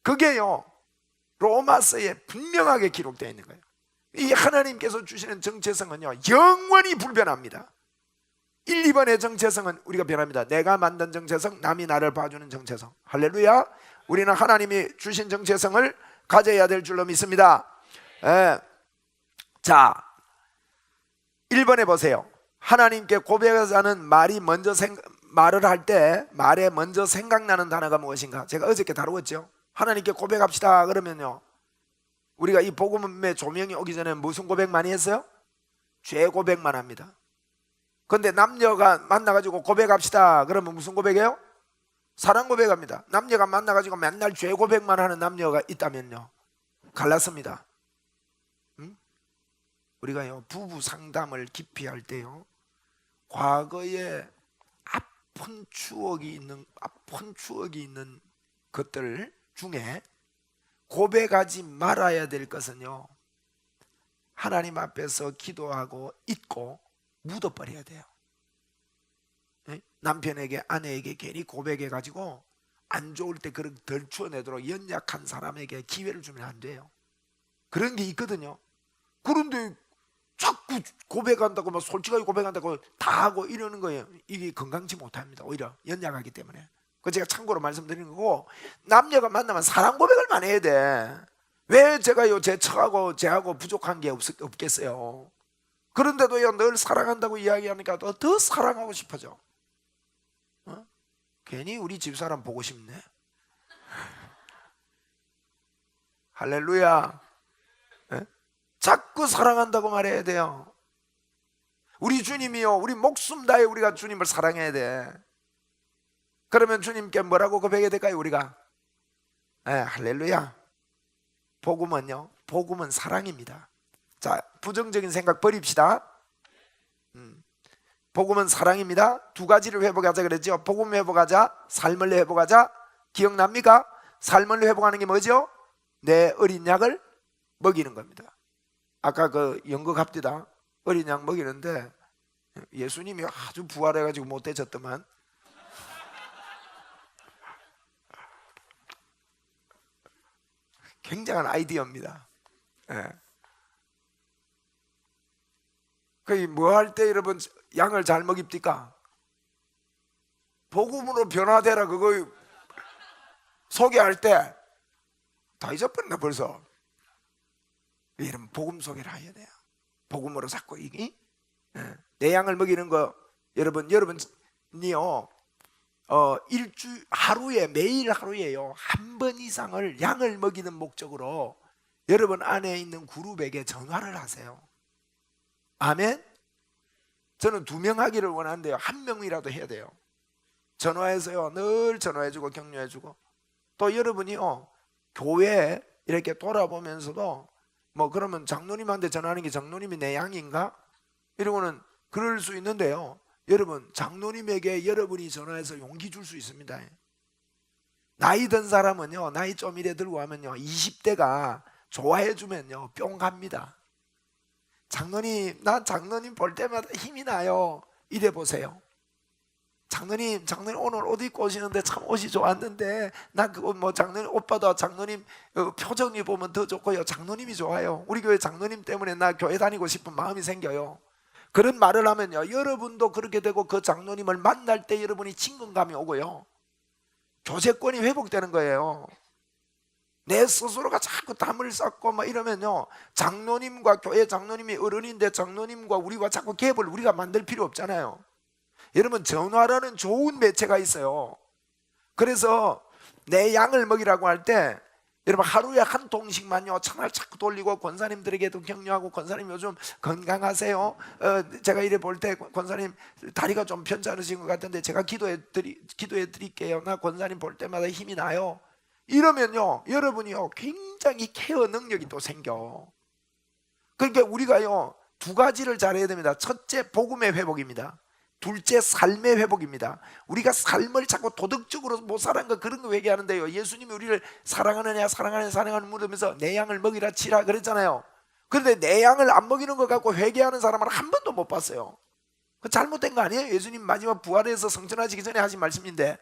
그게요 로마서에 분명하게 기록되어 있는 거예요. 이 하나님께서 주시는 정체성은요 영원히 불변합니다. 1, 2번의 정체성은 우리가 변합니다. 내가 만든 정체성, 남이 나를 봐주는 정체성. 할렐루야. 우리는 하나님이 주신 정체성을 가져야 될 줄로 믿습니다. 자, 1번에 보세요. 하나님께 고백하자는 말이 먼저 말을 할 때 말에 먼저 생각나는 단어가 무엇인가? 제가 어저께 다루었죠. 하나님께 고백합시다 그러면요 우리가 이 복음의 조명이 오기 전에 무슨 고백 많이 했어요? 죄 고백만 합니다. 그런데 남녀가 만나가지고 고백합시다 그러면 무슨 고백해요? 사랑 고백합니다. 남녀가 만나가지고 맨날 죄 고백만 하는 남녀가 있다면요 갈랐습니다. 우리가요 부부 상담을 깊이 할 때요 과거에 아픈 추억이 있는 것들 중에 고백하지 말아야 될 것은요, 하나님 앞에서 기도하고 잊고 묻어버려야 돼요. 남편에게, 아내에게 괜히 고백해가지고 안 좋을 때 그런 덜 추어내도록 연약한 사람에게 기회를 주면 안 돼요. 그런 게 있거든요. 그런데 자꾸 고백한다고 막 솔직하게 고백한다고 다 하고 이러는 거예요. 이게 건강치 못합니다. 오히려 연약하기 때문에. 그 제가 참고로 말씀드리는 거고, 남녀가 만나면 사랑 고백을 많이 해야 돼. 왜 제가요 제 척하고 제하고 부족한 게 없겠어요. 그런데도요 늘 사랑한다고 이야기하니까 더 사랑하고 싶어져. 괜히 우리 집사람 보고 싶네. 할렐루야. 자꾸 사랑한다고 말해야 돼요. 우리 주님이요, 우리 목숨 다해 우리가 주님을 사랑해야 돼. 그러면 주님께 뭐라고 고백해야 될까요? 우리가 할렐루야. 복음은요, 복음은 사랑입니다. 자, 부정적인 생각 버립시다. 복음은 사랑입니다. 두 가지를 회복하자 그랬죠. 복음 회복하자, 삶을 회복하자. 기억납니까? 삶을 회복하는 게 뭐죠? 내 어린 양을 먹이는 겁니다. 아까 그 연극합디다 어린 양 먹이는데 예수님이 아주 부활해가지고 못되졌더만. 굉장한 아이디어입니다. 그 뭐 할 때 여러분 양을 잘 먹입니까? 복음으로 변화되라 그거 소개할 때 다 잊어버렸나 벌써. 여러분 복음 소개를 해야 돼요. 복음으로 자꾸 내 양을 먹이는 거, 여러분이요 하루에, 매일 하루에요 한 번 이상을 양을 먹이는 목적으로 여러분 안에 있는 그룹에게 전화를 하세요. 아멘. 저는 2명 하기를 원하는데요 1명이라도 해야 돼요. 전화해서요 늘 전화해주고 격려해주고, 또 여러분이요 교회 이렇게 돌아보면서도 뭐 그러면 장로님한테 전화하는 게 장로님이 내 양인가? 이러고는 그럴 수 있는데요, 여러분 장로님에게 여러분이 전화해서 용기 줄 수 있습니다. 나이 든 사람은요 나이 좀 이래 들고 하면요 20대가 좋아해 주면요 뿅 갑니다. 장로님, 난 장로님 볼 때마다 힘이 나요. 이래 보세요. 장로님 오늘 옷 입고 오시는데 참 옷이 좋았는데 난 그거 뭐 장로님 오빠도 장로님 표정이 보면 더 좋고요, 장로님이 좋아요. 우리 교회 장로님 때문에 나 교회 다니고 싶은 마음이 생겨요. 그런 말을 하면요 여러분도 그렇게 되고 그 장로님을 만날 때 여러분이 친근감이 오고요 교제권이 회복되는 거예요. 내 스스로가 자꾸 담을 쌓고 막 이러면요 장로님과 교회 장로님이 어른인데 장로님과 우리가 자꾸 갭을 우리가 만들 필요 없잖아요. 여러분 전화라는 좋은 매체가 있어요. 그래서 내 양을 먹이라고 할 때 여러분 하루에 한 통씩만요 전화를 자꾸 돌리고, 권사님들에게도 격려하고, 권사님 요즘 건강하세요? 제가 이래 볼 때 권사님 다리가 좀 편찮으신 것 같은데 제가 기도해 드릴게요. 나 권사님 볼 때마다 힘이 나요. 이러면요 여러분이요 굉장히 케어 능력이 또 생겨. 그러니까 우리가요 2가지를 잘해야 됩니다. 첫째 복음의 회복입니다. 둘째 삶의 회복입니다. 우리가 삶을 자꾸 도덕적으로 못 살아간 거 그런 거 얘기하는데요, 예수님이 우리를 사랑하느냐 물으면서 내 양을 먹이라 치라 그랬잖아요. 그런데 내 양을 안 먹이는 것 갖고 회개하는 사람은 한 번도 못 봤어요. 그 잘못된 거 아니에요? 예수님 마지막 부활해서 성천하시기 전에 하신 말씀인데.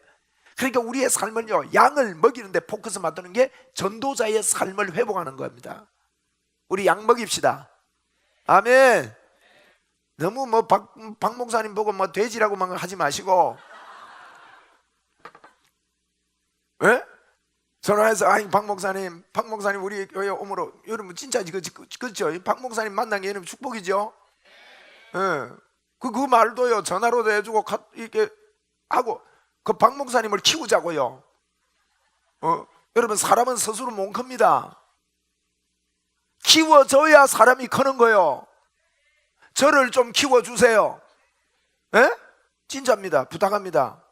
그러니까 우리의 삶은요 양을 먹이는데 포커스 맞추는 게 전도자의 삶을 회복하는 겁니다. 우리 양 먹입시다. 아멘. 너무 뭐 박 목사님 보고 뭐 돼지라고만 하지 마시고, 전화해서 박 목사님 우리 교회 오므로 여러분 진짜 그렇죠? 박 목사님 만난 게 여러분 축복이죠. 그 말도요 전화로도 해주고 이렇게 하고, 그 박 목사님을 키우자고요. 여러분 사람은 스스로 못 큽니다. 키워줘야 사람이 크는 거요. 저를 좀 키워주세요. 진짜입니다. 부탁합니다.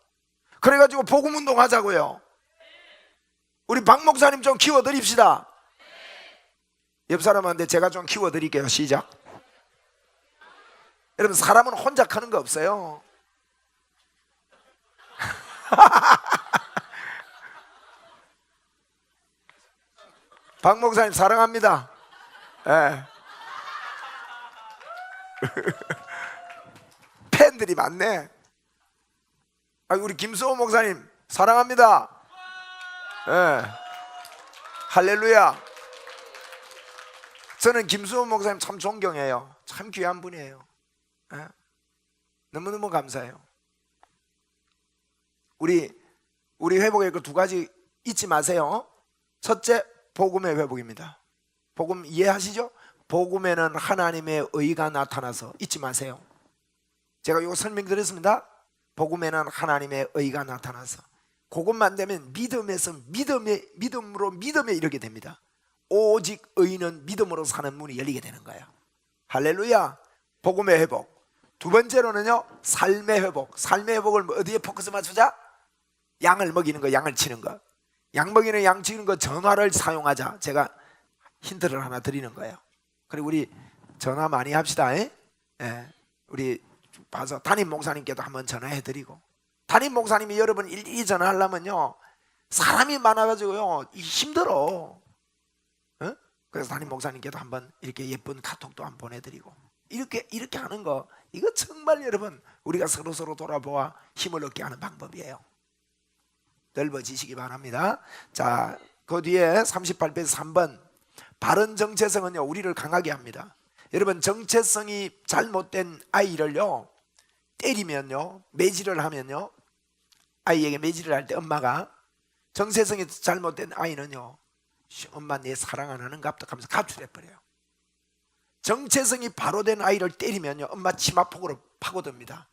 그래가지고 복음운동 하자고요. 우리 박 목사님 좀 키워드립시다. 옆 사람한테 제가 좀 키워드릴게요. 시작. 여러분 사람은 혼자 크는 거 없어요. 박 목사님 사랑합니다. 예. 팬들이 많네. 아, 우리 김수호 목사님 사랑합니다. 예. 할렐루야. 저는 김수호 목사님 참 존경해요. 참 귀한 분이에요. 예? 너무너무 감사해요. 우리 회복의 그 두 가지 잊지 마세요. 첫째, 복음의 회복입니다. 복음 이해하시죠? 복음에는 하나님의 의가 나타나서 잊지 마세요. 제가 이거 설명드렸습니다. 복음에는 하나님의 의가 나타나서 그것만 되면 믿음에서 믿음으로 믿음에 이르게 됩니다. 오직 의는 믿음으로 사는 문이 열리게 되는 거예요. 할렐루야. 복음의 회복. 두 번째로는요, 삶의 회복. 삶의 회복을 어디에 포커스 맞추자? 양을 먹이는 거, 양을 치는 거. 양 먹이는 양 치는 거 전화를 사용하자. 제가 힌트를 하나 드리는 거예요. 그리고 우리 전화 많이 합시다. 예? 우리 봐서 담임 목사님께도 한번 전화해드리고, 담임 목사님이 여러분 일일이 전화하려면요 사람이 많아가지고요 힘들어. 그래서 담임 목사님께도 한번 이렇게 예쁜 카톡도 한번 보내드리고, 이렇게 하는 거, 이거 정말 여러분 우리가 서로 돌아보아 힘을 얻게 하는 방법이에요. 넓어지시기 바랍니다. 자, 그 뒤에 38페이지 3번 바른 정체성은요 우리를 강하게 합니다. 여러분, 정체성이 잘못된 아이를요 때리면요, 매질을 하면요, 아이에게 매질을 할 때 엄마가 정체성이 잘못된 아이는요, 엄마 내 사랑 안 하는갑다 하면서 가출해버려요. 정체성이 바로 된 아이를 때리면요, 엄마 치마폭으로 파고듭니다.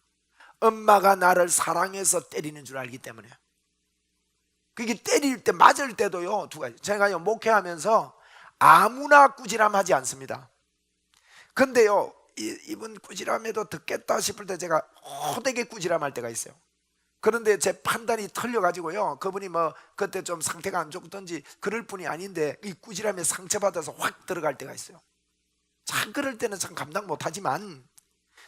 엄마가 나를 사랑해서 때리는 줄 알기 때문에. 그게 때릴 때, 맞을 때도요 두 가지. 제가요 목회하면서 아무나 꾸지람하지 않습니다. 근데요 이분 꾸지람해도 듣겠다 싶을 때 제가 호되게 꾸지람할 때가 있어요. 그런데 제 판단이 틀려가지고요, 그분이 뭐 그때 좀 상태가 안 좋던지 그럴 뿐이 아닌데 이 꾸지람에 상처받아서 확 들어갈 때가 있어요. 참 그럴 때는 참 감당 못하지만,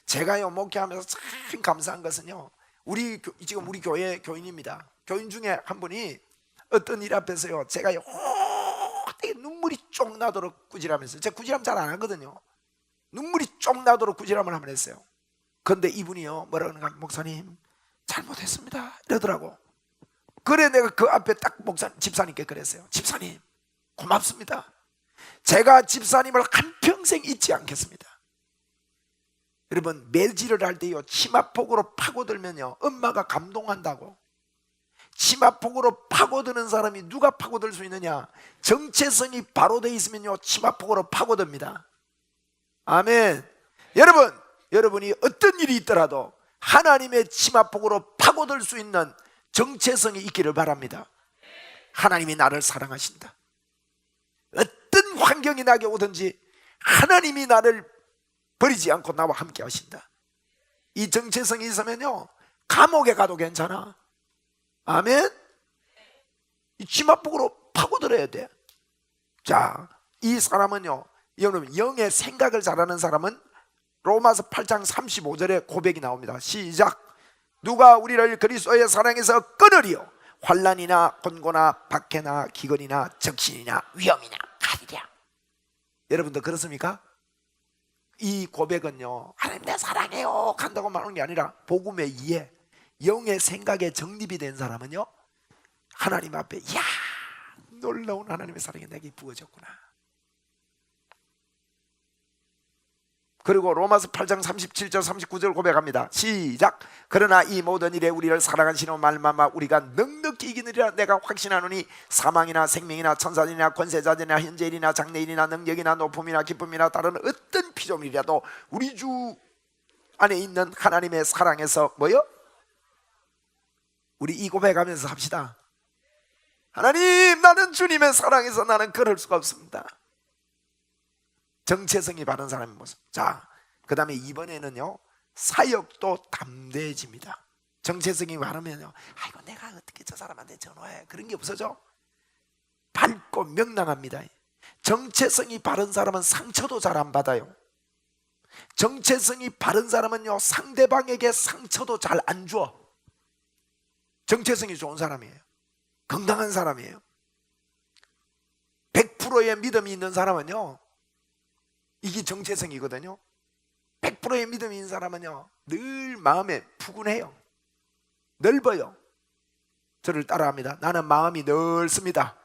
제가요 목회하면서 참 감사한 것은요, 지금 우리 교회 교인입니다. 교인 중에 한 분이 어떤 일 앞에서요 제가요 되게 눈물이 쪽 나도록 꾸지람했어요. 제가 꾸지람 잘 안 하거든요. 눈물이 쪽 나도록 꾸지람을 한번 했어요. 그런데 이분이요 뭐라 그러는가, 목사님 잘못했습니다 이러더라고. 그래 내가 그 앞에 딱 집사님께 그랬어요. 집사님 고맙습니다. 제가 집사님을 한평생 잊지 않겠습니다. 여러분, 매질을 할 때요 치마폭으로 파고들면요 엄마가 감동한다고. 치마폭으로 파고드는 사람이 누가 파고들 수 있느냐? 정체성이 바로 돼 있으면요 치마폭으로 파고듭니다. 아멘. 여러분이 어떤 일이 있더라도 하나님의 치마폭으로 파고들 수 있는 정체성이 있기를 바랍니다. 하나님이 나를 사랑하신다. 어떤 환경이 나게 오든지 하나님이 나를 버리지 않고 나와 함께 하신다. 이 정체성이 있으면요 감옥에 가도 괜찮아. 아멘. 이 치마폭으로 파고들어야 돼. 자, 이 사람은요, 여러분 영의 생각을 잘하는 사람은 로마서 8장 35절에 고백이 나옵니다. 시작. 누가 우리를 그리스도의 사랑에서 끊으리요? 환난이나 곤고나 박해나 기근이나 적신이나 위험이나 가리랴. 여러분도 그렇습니까? 이 고백은요 하나님 내 사랑해요 간다고 말하는 게 아니라 복음의 이해, 영의 생각에 정립이 된 사람은요 하나님 앞에 이야 놀라운 하나님의 사랑이 내게 부어졌구나. 그리고 로마서 8장 37절 39절 고백합니다. 시작. 그러나 이 모든 일에 우리를 사랑하시는 말마마 우리가 넉넉히 이기느리라 내가 확신하노니 사망이나 생명이나 천사들이나 권세자들이나 현재일이나 장래일이나 능력이나 높음이나 기쁨이나 다른 어떤 피조물이라도 우리 주 안에 있는 하나님의 사랑에서 뭐요? 우리 이 고백하면서 합시다. 하나님 나는 주님의 사랑에서 나는 그럴 수가 없습니다. 정체성이 바른 사람의 모습. 자, 그 다음에 이번에는요 사역도 담대해집니다. 정체성이 바르면요 아이고 내가 어떻게 저 사람한테 전화해 그런 게 없어져. 밝고 명랑합니다. 정체성이 바른 사람은 상처도 잘 안 받아요. 정체성이 바른 사람은요 상대방에게 상처도 잘 안 줘. 정체성이 좋은 사람이에요. 건강한 사람이에요. 100%의 믿음이 있는 사람은요, 이게 정체성이거든요. 100%의 믿음이 있는 사람은요, 늘 마음에 푸근해요. 넓어요. 저를 따라합니다. 나는 마음이 넓습니다.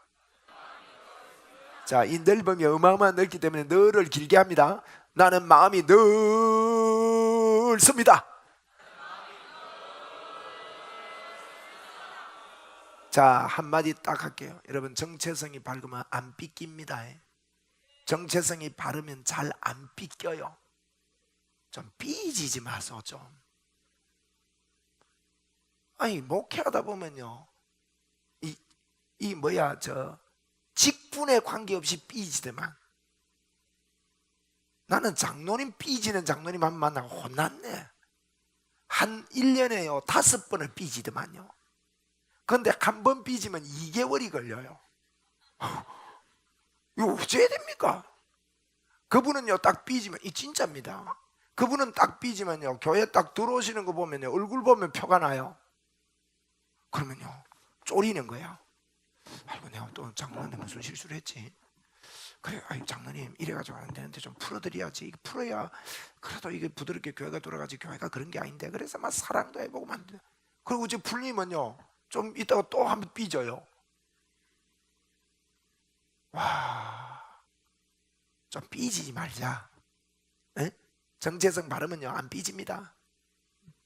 자, 이 넓음이 어마어마한 넓기 때문에 너를 길게 합니다. 나는 마음이 넓습니다. 자, 한마디 딱 할게요. 여러분, 정체성이 밝으면 안 삐깁니다. 정체성이 바르면 잘 안 삐껴요. 좀 삐지지 마소 좀. 아니, 목회하다 보면요, 이 뭐야, 직분에 관계없이 삐지더만. 나는 장로님 삐지는 장로님 한 번 만나고 혼났네. 한 1년에요 5번을 삐지더만요. 그런데 한 번 삐지면 2개월이 걸려요. 이거 어째야 됩니까? 그분은요 딱 삐지면, 이 진짜입니다. 그분은 딱 삐지면요, 교회 딱 들어오시는 거 보면요, 얼굴 보면 표가 나요. 그러면요 쫄리는 거야. 아이고, 내가 또 장로한테 무슨 실수를 했지. 그래, 아이, 장로님 이래가지고 안 되는데 좀 풀어드려야지. 이거 풀어야 그래도 이게 부드럽게 교회가 돌아가지. 교회가 그런 게 아닌데. 그래서 막 사랑도 해보고 만들. 그리고 이제 풀리면요 좀 이따가 또 한번 삐져요. 와, 좀 삐지지 말자. 에? 정체성 바르면요 안 삐집니다.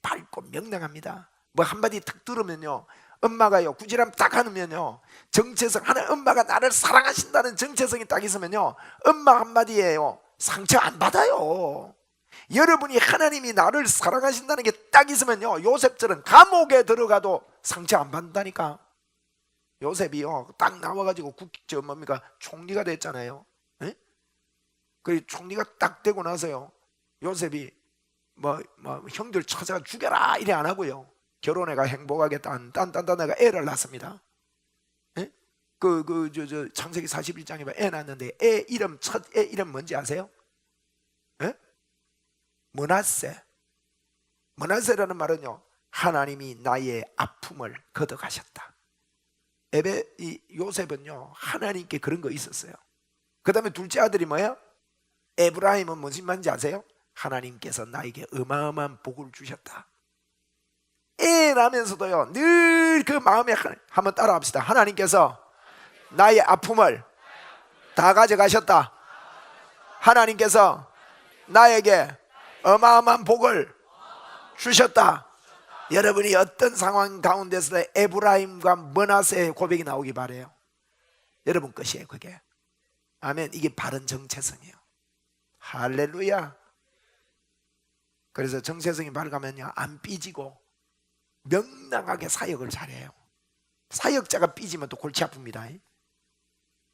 밝고 명랑합니다. 뭐 한마디 탁 들으면요, 엄마가요 구지람 딱 하면요, 정체성 하나, 엄마가 나를 사랑하신다는 정체성이 딱 있으면요, 엄마 한마디에요 상처 안 받아요. 여러분이 하나님이 나를 사랑하신다는 게 딱 있으면요, 요셉처럼 감옥에 들어가도 상처 안 받는다니까. 요셉이요 딱 나와가지고 뭡니까, 총리가 됐잖아요. 에? 그 총리가 딱 되고 나서요, 요셉이 뭐 형들 찾아가 죽여라 이래 안 하고요, 결혼해가 행복하게 딴딴딴딴내가 애를 낳습니다. 에? 창세기 41장에 애 낳았는데 애 이름, 첫 애 이름 뭔지 아세요? 에? 머나세라는 말은요, 하나님이 나의 아픔을 걷어가셨다. 이 요셉은요 하나님께 그런 거 있었어요. 그 다음에 둘째 아들이 뭐예요? 에브라임은 무슨 말인지 아세요? 하나님께서 나에게 어마어마한 복을 주셨다. 애 나면서도요 늘 그 마음에, 한번 따라 합시다. 하나님께서 나의 아픔을 다 가져가셨다. 하나님께서 나에게 어마어마한 복을 주셨다. 여러분이 어떤 상황 가운데서 에브라임과 머나세의 고백이 나오기 바래요. 여러분 것이에요 그게. 아멘. 이게 바른 정체성이에요. 할렐루야. 그래서 정체성이 밝으면요 안 삐지고 명랑하게 사역을 잘해요. 사역자가 삐지면 또 골치 아픕니다.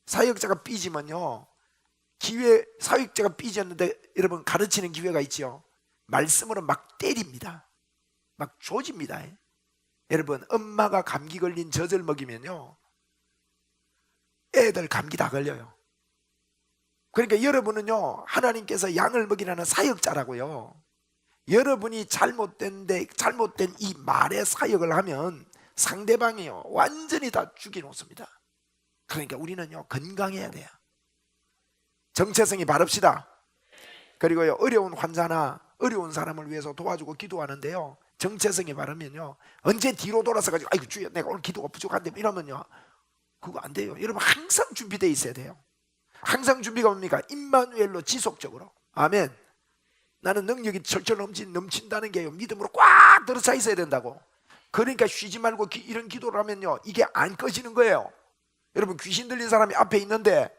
사역자가 삐지면요, 사역자가 삐졌는데 여러분 가르치는 기회가 있죠. 말씀으로 막 때립니다. 막 조집니다. 여러분, 엄마가 감기 걸린 젖을 먹이면요 애들 감기 다 걸려요. 그러니까 여러분은요 하나님께서 양을 먹이라는 사역자라고요. 여러분이 잘못된 이 말의 사역을 하면 상대방이요 완전히 다 죽여놓습니다. 그러니까 우리는요 건강해야 돼요. 정체성이 바릅시다. 그리고요 어려운 환자나 어려운 사람을 위해서 도와주고 기도하는데요, 정체성이 바르면요 언제 뒤로 돌아서가지고 아이고 주여 내가 오늘 기도가 부족한데 이러면요 그거 안 돼요. 여러분 항상 준비되어 있어야 돼요. 항상 준비가 뭡니까? 임마누엘로 지속적으로. 아멘. 나는 능력이 철철 넘친다는 게요 믿음으로 꽉 들어차 있어야 된다고. 그러니까 쉬지 말고 이런 기도를 하면요 이게 안 꺼지는 거예요. 여러분, 귀신 들린 사람이 앞에 있는데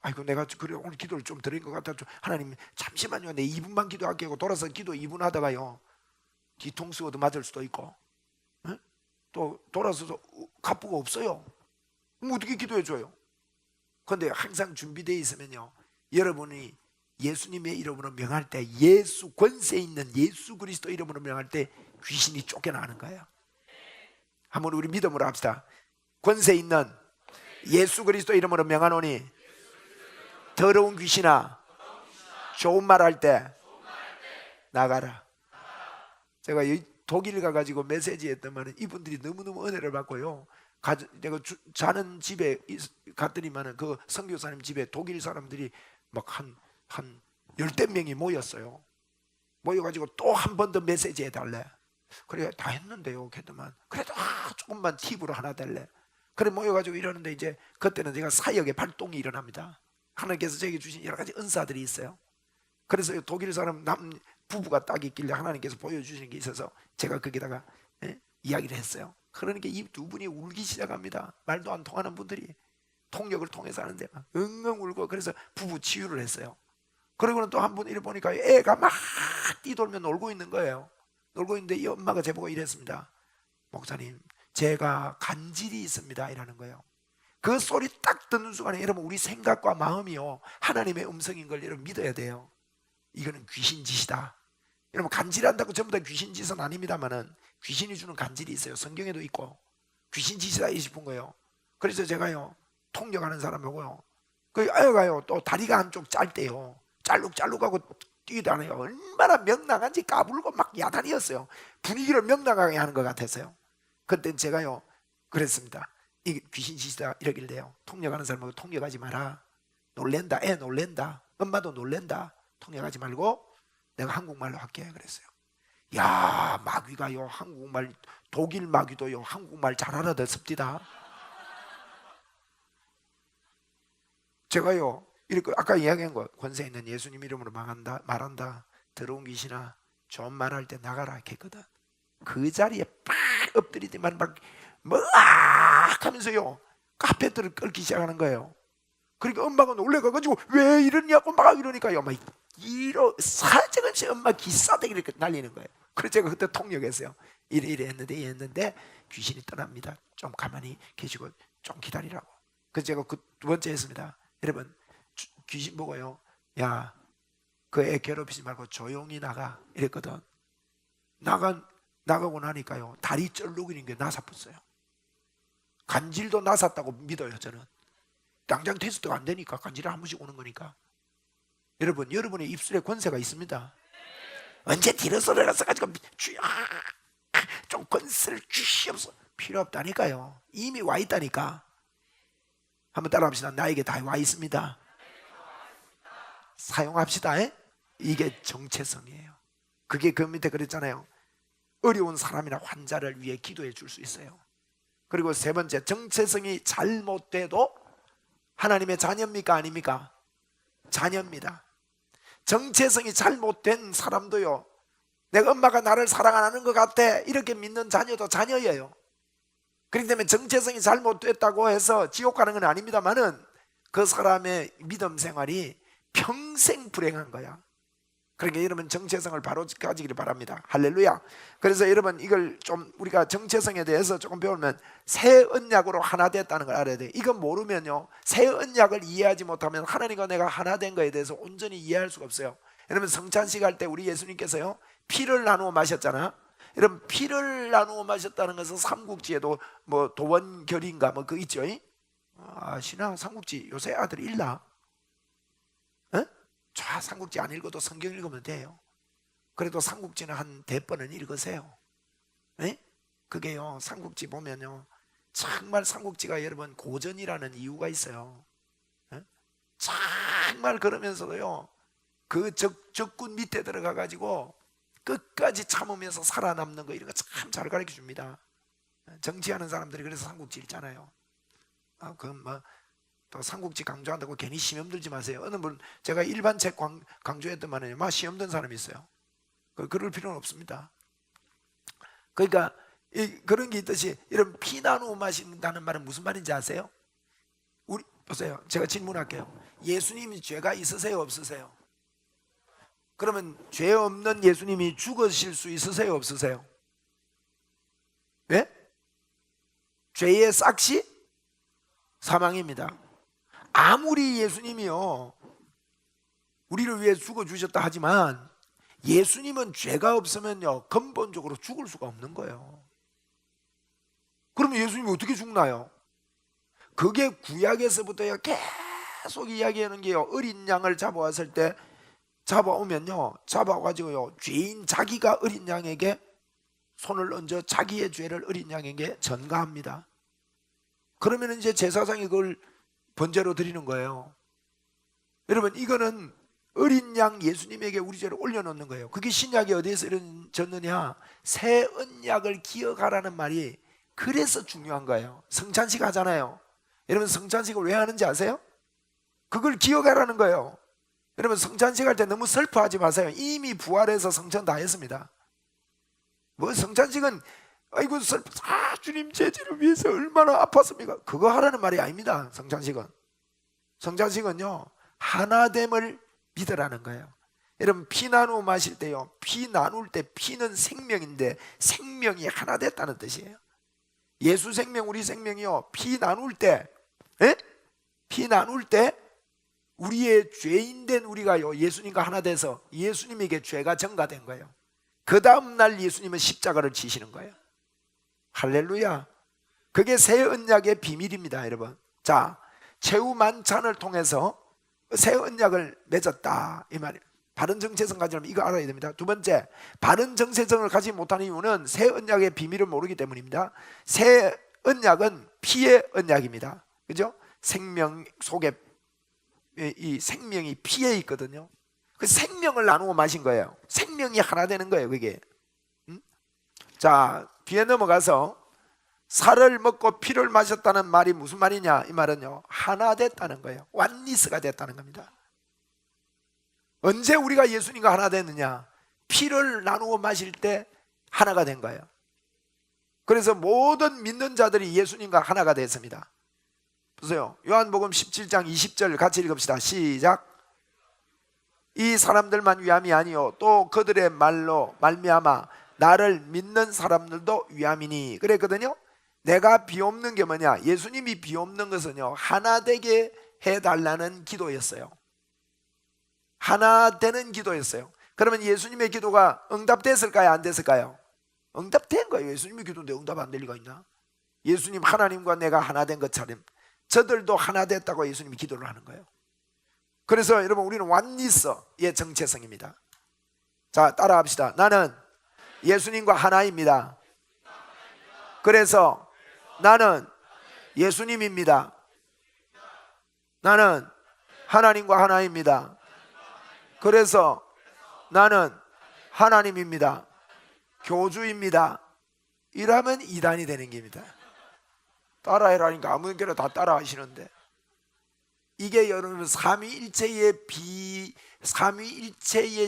아이고 내가 그래 오늘 기도를 좀 드린 것 같아, 하나님 잠시만요 내 2분만 기도할게 하고 돌아서 기도 2분 하다가요 뒤통수 얻어 맞을 수도 있고, 에? 또 돌아서서 갑부가 없어요. 그럼 어떻게 기도해줘요? 그런데 항상 준비되어 있으면요 여러분이 예수님의 이름으로 명할 때, 예수 권세 있는 예수 그리스도 이름으로 명할 때 귀신이 쫓겨나는 거예요. 한번 우리 믿음으로 합시다. 권세 있는 예수 그리스도 이름으로 명하노니 더러운 귀신아 좋은 말 할 때 나가라. 제가 독일 가가지고 메시지 했더만 이분들이 너무너무 은혜를 받고요. 내가 자는 집에 갔더니만은 그 선교사님 집에 독일 사람들이 막 한 열댓 명이 모였어요. 모여가지고 또 한 번 더 메시지 해달래. 그래 다 했는데요. 그랬더만 그래도 조금만 팁으로 하나 달래. 그래 모여가지고 이러는데 이제 그때는 제가 사역의 발동이 일어납니다. 하나님께서 저에게 주신 여러 가지 은사들이 있어요. 그래서 독일 사람 남 부부가 딱 있길래 하나님께서 보여주시는 게 있어서 제가 거기다가 이야기를 했어요. 그러니까 이 두 분이 울기 시작합니다. 말도 안 통하는 분들이 통역을 통해서 하는데 막 엉엉 울고, 그래서 부부 치유를 했어요. 그리고는 또 한 분 이래 보니까 애가 막 뛰돌며 놀고 있는 거예요. 놀고 있는데 이 엄마가 제보고 이랬습니다. 목사님, 제가 간질이 있습니다 이라는 거예요. 그 소리 딱 듣는 순간에 여러분 우리 생각과 마음이요 하나님의 음성인 걸 여러분 믿어야 돼요. 이거는 귀신 짓이다. 여러분 간질한다고 전부 다 귀신 짓은 아닙니다만은 귀신이 주는 간질이 있어요. 성경에도 있고 귀신 짓이다 싶은 거예요. 그래서 제가요 통역하는 사람하고요 그 아이가요 또 다리가 한쪽 짧대요. 짤룩짤룩하고 뛰다네요. 얼마나 명랑한지 까불고 막 야단이었어요. 분위기를 명랑하게 하는 것 같았어요. 그때 제가요 그랬습니다. 이게 귀신 짓이다 이러길래요 통역하는 사람하고 통역하지 마라. 놀랜다. 애 놀랜다. 엄마도 놀랜다. 통역하지 말고 내가 한국말로 할게 그랬어요. 야, 마귀가요 한국말, 독일 마귀도요 한국말 잘 알아듣습니다. 제가요 이렇게 아까 이야기한 거 권세 있는 예수님 이름으로 말한다. 더러운 귀신아 좀 말할 때 나가라 했거든. 그 자리에 팍 엎드리더만 막 하면서요 카페트를 끓기 시작하는 거예요. 그러니까 엄마가 놀래가지고 왜 이러냐고 막 이러니까요 막 사정없이 엄마 기싸대기를 날리는 거예요. 그래서 제가 그때 통역했어요. 이래 했는데 귀신이 떠납니다. 좀 가만히 계시고 좀 기다리라고. 그래서 제가 그 두 번째 했습니다. 여러분 귀신 보고요 야, 그 애 괴롭히지 말고 조용히 나가 이랬거든. 나가고 나니까요 다리 쩔룩이는 게 나사붙어요. 간질도 나섰다고 믿어요. 저는 당장 테스트가 안 되니까 간질이 한 번씩 오는 거니까. 여러분 여러분의 입술에 권세가 있습니다. 언제 뒤로 쏠려서 가지고 좀 권세를 주시옵소서 필요 없다니까요. 이미 와 있다니까. 한번 따라합시다. 나에게 다 와 있습니다. 사용합시다. 이게 정체성이에요. 그게 그 밑에 그랬잖아요. 어려운 사람이나 환자를 위해 기도해 줄 수 있어요. 그리고 세 번째, 정체성이 잘못돼도 하나님의 자녀입니까 아닙니까? 자녀입니다. 정체성이 잘못된 사람도요 내가 엄마가 나를 사랑 안 하는 것 같아 이렇게 믿는 자녀도 자녀예요. 그렇기 때문에 정체성이 잘못됐다고 해서 지옥 가는 건 아닙니다만은 그 사람의 믿음 생활이 평생 불행한 거야. 그러니까 여러분 정체성을 바로 가지기를 바랍니다. 할렐루야. 그래서 여러분 이걸 좀 우리가 정체성에 대해서 조금 배우면 새 언약으로 하나 됐다는 걸 알아야 돼요. 이건 모르면요 새 언약을 이해하지 못하면 하나님과 내가 하나 된 거에 대해서 온전히 이해할 수가 없어요. 여러분 성찬식 할 때 우리 예수님께서요 피를 나누어 마셨잖아. 여러분 피를 나누어 마셨다는 것은 삼국지에도 뭐 도원결인가 뭐 그 있죠. 아시나? 삼국지 요새 아들 읽나? 자 삼국지 안 읽어도 성경 읽으면 돼요. 그래도 삼국지는 한 대번은 읽으세요. 그게요 삼국지 보면요 정말 삼국지가 여러분 고전이라는 이유가 있어요. 정말 그러면서도요 그 적군 밑에 들어가 가지고 끝까지 참으면서 살아남는 거 이런 거 참 잘 가르쳐 줍니다. 정치하는 사람들이 그래서 삼국지 읽잖아요. 그건 뭐 또 삼국지 강조한다고 괜히 시험 들지 마세요. 어느 분 제가 일반 책 강조했더만은 막 시험 든 사람이 있어요. 그럴 필요는 없습니다. 그러니까 그런 게 있듯이 여러분 피 나누어 마신다는 말은 무슨 말인지 아세요? 우리 보세요. 제가 질문할게요. 예수님이 죄가 있으세요 없으세요? 그러면 죄 없는 예수님이 죽으실 수 있으세요 없으세요? 네? 죄의 삭시? 사망입니다. 아무리 예수님이요 우리를 위해 죽어주셨다 하지만 예수님은 죄가 없으면요 근본적으로 죽을 수가 없는 거예요. 그러면 예수님이 어떻게 죽나요? 그게 구약에서부터 계속 이야기하는 게요 어린 양을 잡아왔을 때 잡아오면요 잡아가지고요 죄인 자기가 어린 양에게 손을 얹어 자기의 죄를 어린 양에게 전가합니다. 그러면 이제 제사장이 그걸 번제로 드리는 거예요. 여러분, 이거는 어린 양 예수님에게 우리 죄를 올려놓는 거예요. 그게 신약이 어디에서 이루어졌느냐? 새 언약을 기억하라는 말이 그래서 중요한 거예요. 성찬식 하잖아요. 여러분, 성찬식을 왜 하는지 아세요? 그걸 기억하라는 거예요. 여러분, 성찬식 할 때 너무 슬퍼하지 마세요. 이미 부활해서 성찬 다 했습니다. 뭐 성찬식은 아이고 슬퍼, 주님 제지를 위해서 얼마나 아팠습니까? 그거 하라는 말이 아닙니다. 성찬식은요, 하나됨을 믿으라는 거예요. 여러분, 피 나누어 마실 때요, 피 나눌 때 피는 생명인데 생명이 하나 됐다는 뜻이에요. 예수 생명, 우리 생명이요, 피 나눌 때 우리의 죄인된 우리가요, 예수님과 하나 돼서 예수님에게 죄가 전가된 거예요. 그 다음날 예수님은 십자가를 지시는 거예요. 할렐루야. 그게 새 언약의 비밀입니다, 여러분. 자, 최후 만찬을 통해서 새 언약을 맺었다, 이 말이에요. 바른 정체성 가지려면 이거 알아야 됩니다. 두 번째, 바른 정체성을 가지지 못하는 이유는 새 언약의 비밀을 모르기 때문입니다. 새 언약은 피의 언약입니다. 그죠? 생명 속에 이 생명이 피에 있거든요. 그 생명을 나누어 마신 거예요. 생명이 하나 되는 거예요, 그게. 자, 뒤에 넘어가서 살을 먹고 피를 마셨다는 말이 무슨 말이냐? 이 말은요, 하나 됐다는 거예요. 완니스가 됐다는 겁니다. 언제 우리가 예수님과 하나 됐느냐? 피를 나누어 마실 때 하나가 된 거예요. 그래서 모든 믿는 자들이 예수님과 하나가 됐습니다. 보세요, 요한복음 17장 20절 같이 읽읍시다. 시작. 이 사람들만 위함이 아니요 또 그들의 말로 말미암아 나를 믿는 사람들도 위함이니 그랬거든요. 내가 비옵는 게 뭐냐? 예수님이 비옵는 것은요, 하나 되게 해달라는 기도였어요. 하나 되는 기도였어요. 그러면 예수님의 기도가 응답됐을까요? 안 됐을까요? 응답된 거예요. 예수님의 기도인데 응답 안 될 리가 있나? 예수님 하나님과 내가 하나 된 것처럼 저들도 하나 됐다고 예수님이 기도를 하는 거예요. 그래서 여러분, 우리는 완니스의 정체성입니다. 자, 따라합시다. 나는 예수님과 하나입니다. 그래서 나는 예수님입니다. 나는 하나님과 하나입니다. 그래서 나는 하나님입니다. 교주입니다. 이러면 이단이 되는 겁니다. 따라해라니까 아무데나 다 따라하시는데, 이게 여러분 삼위일체의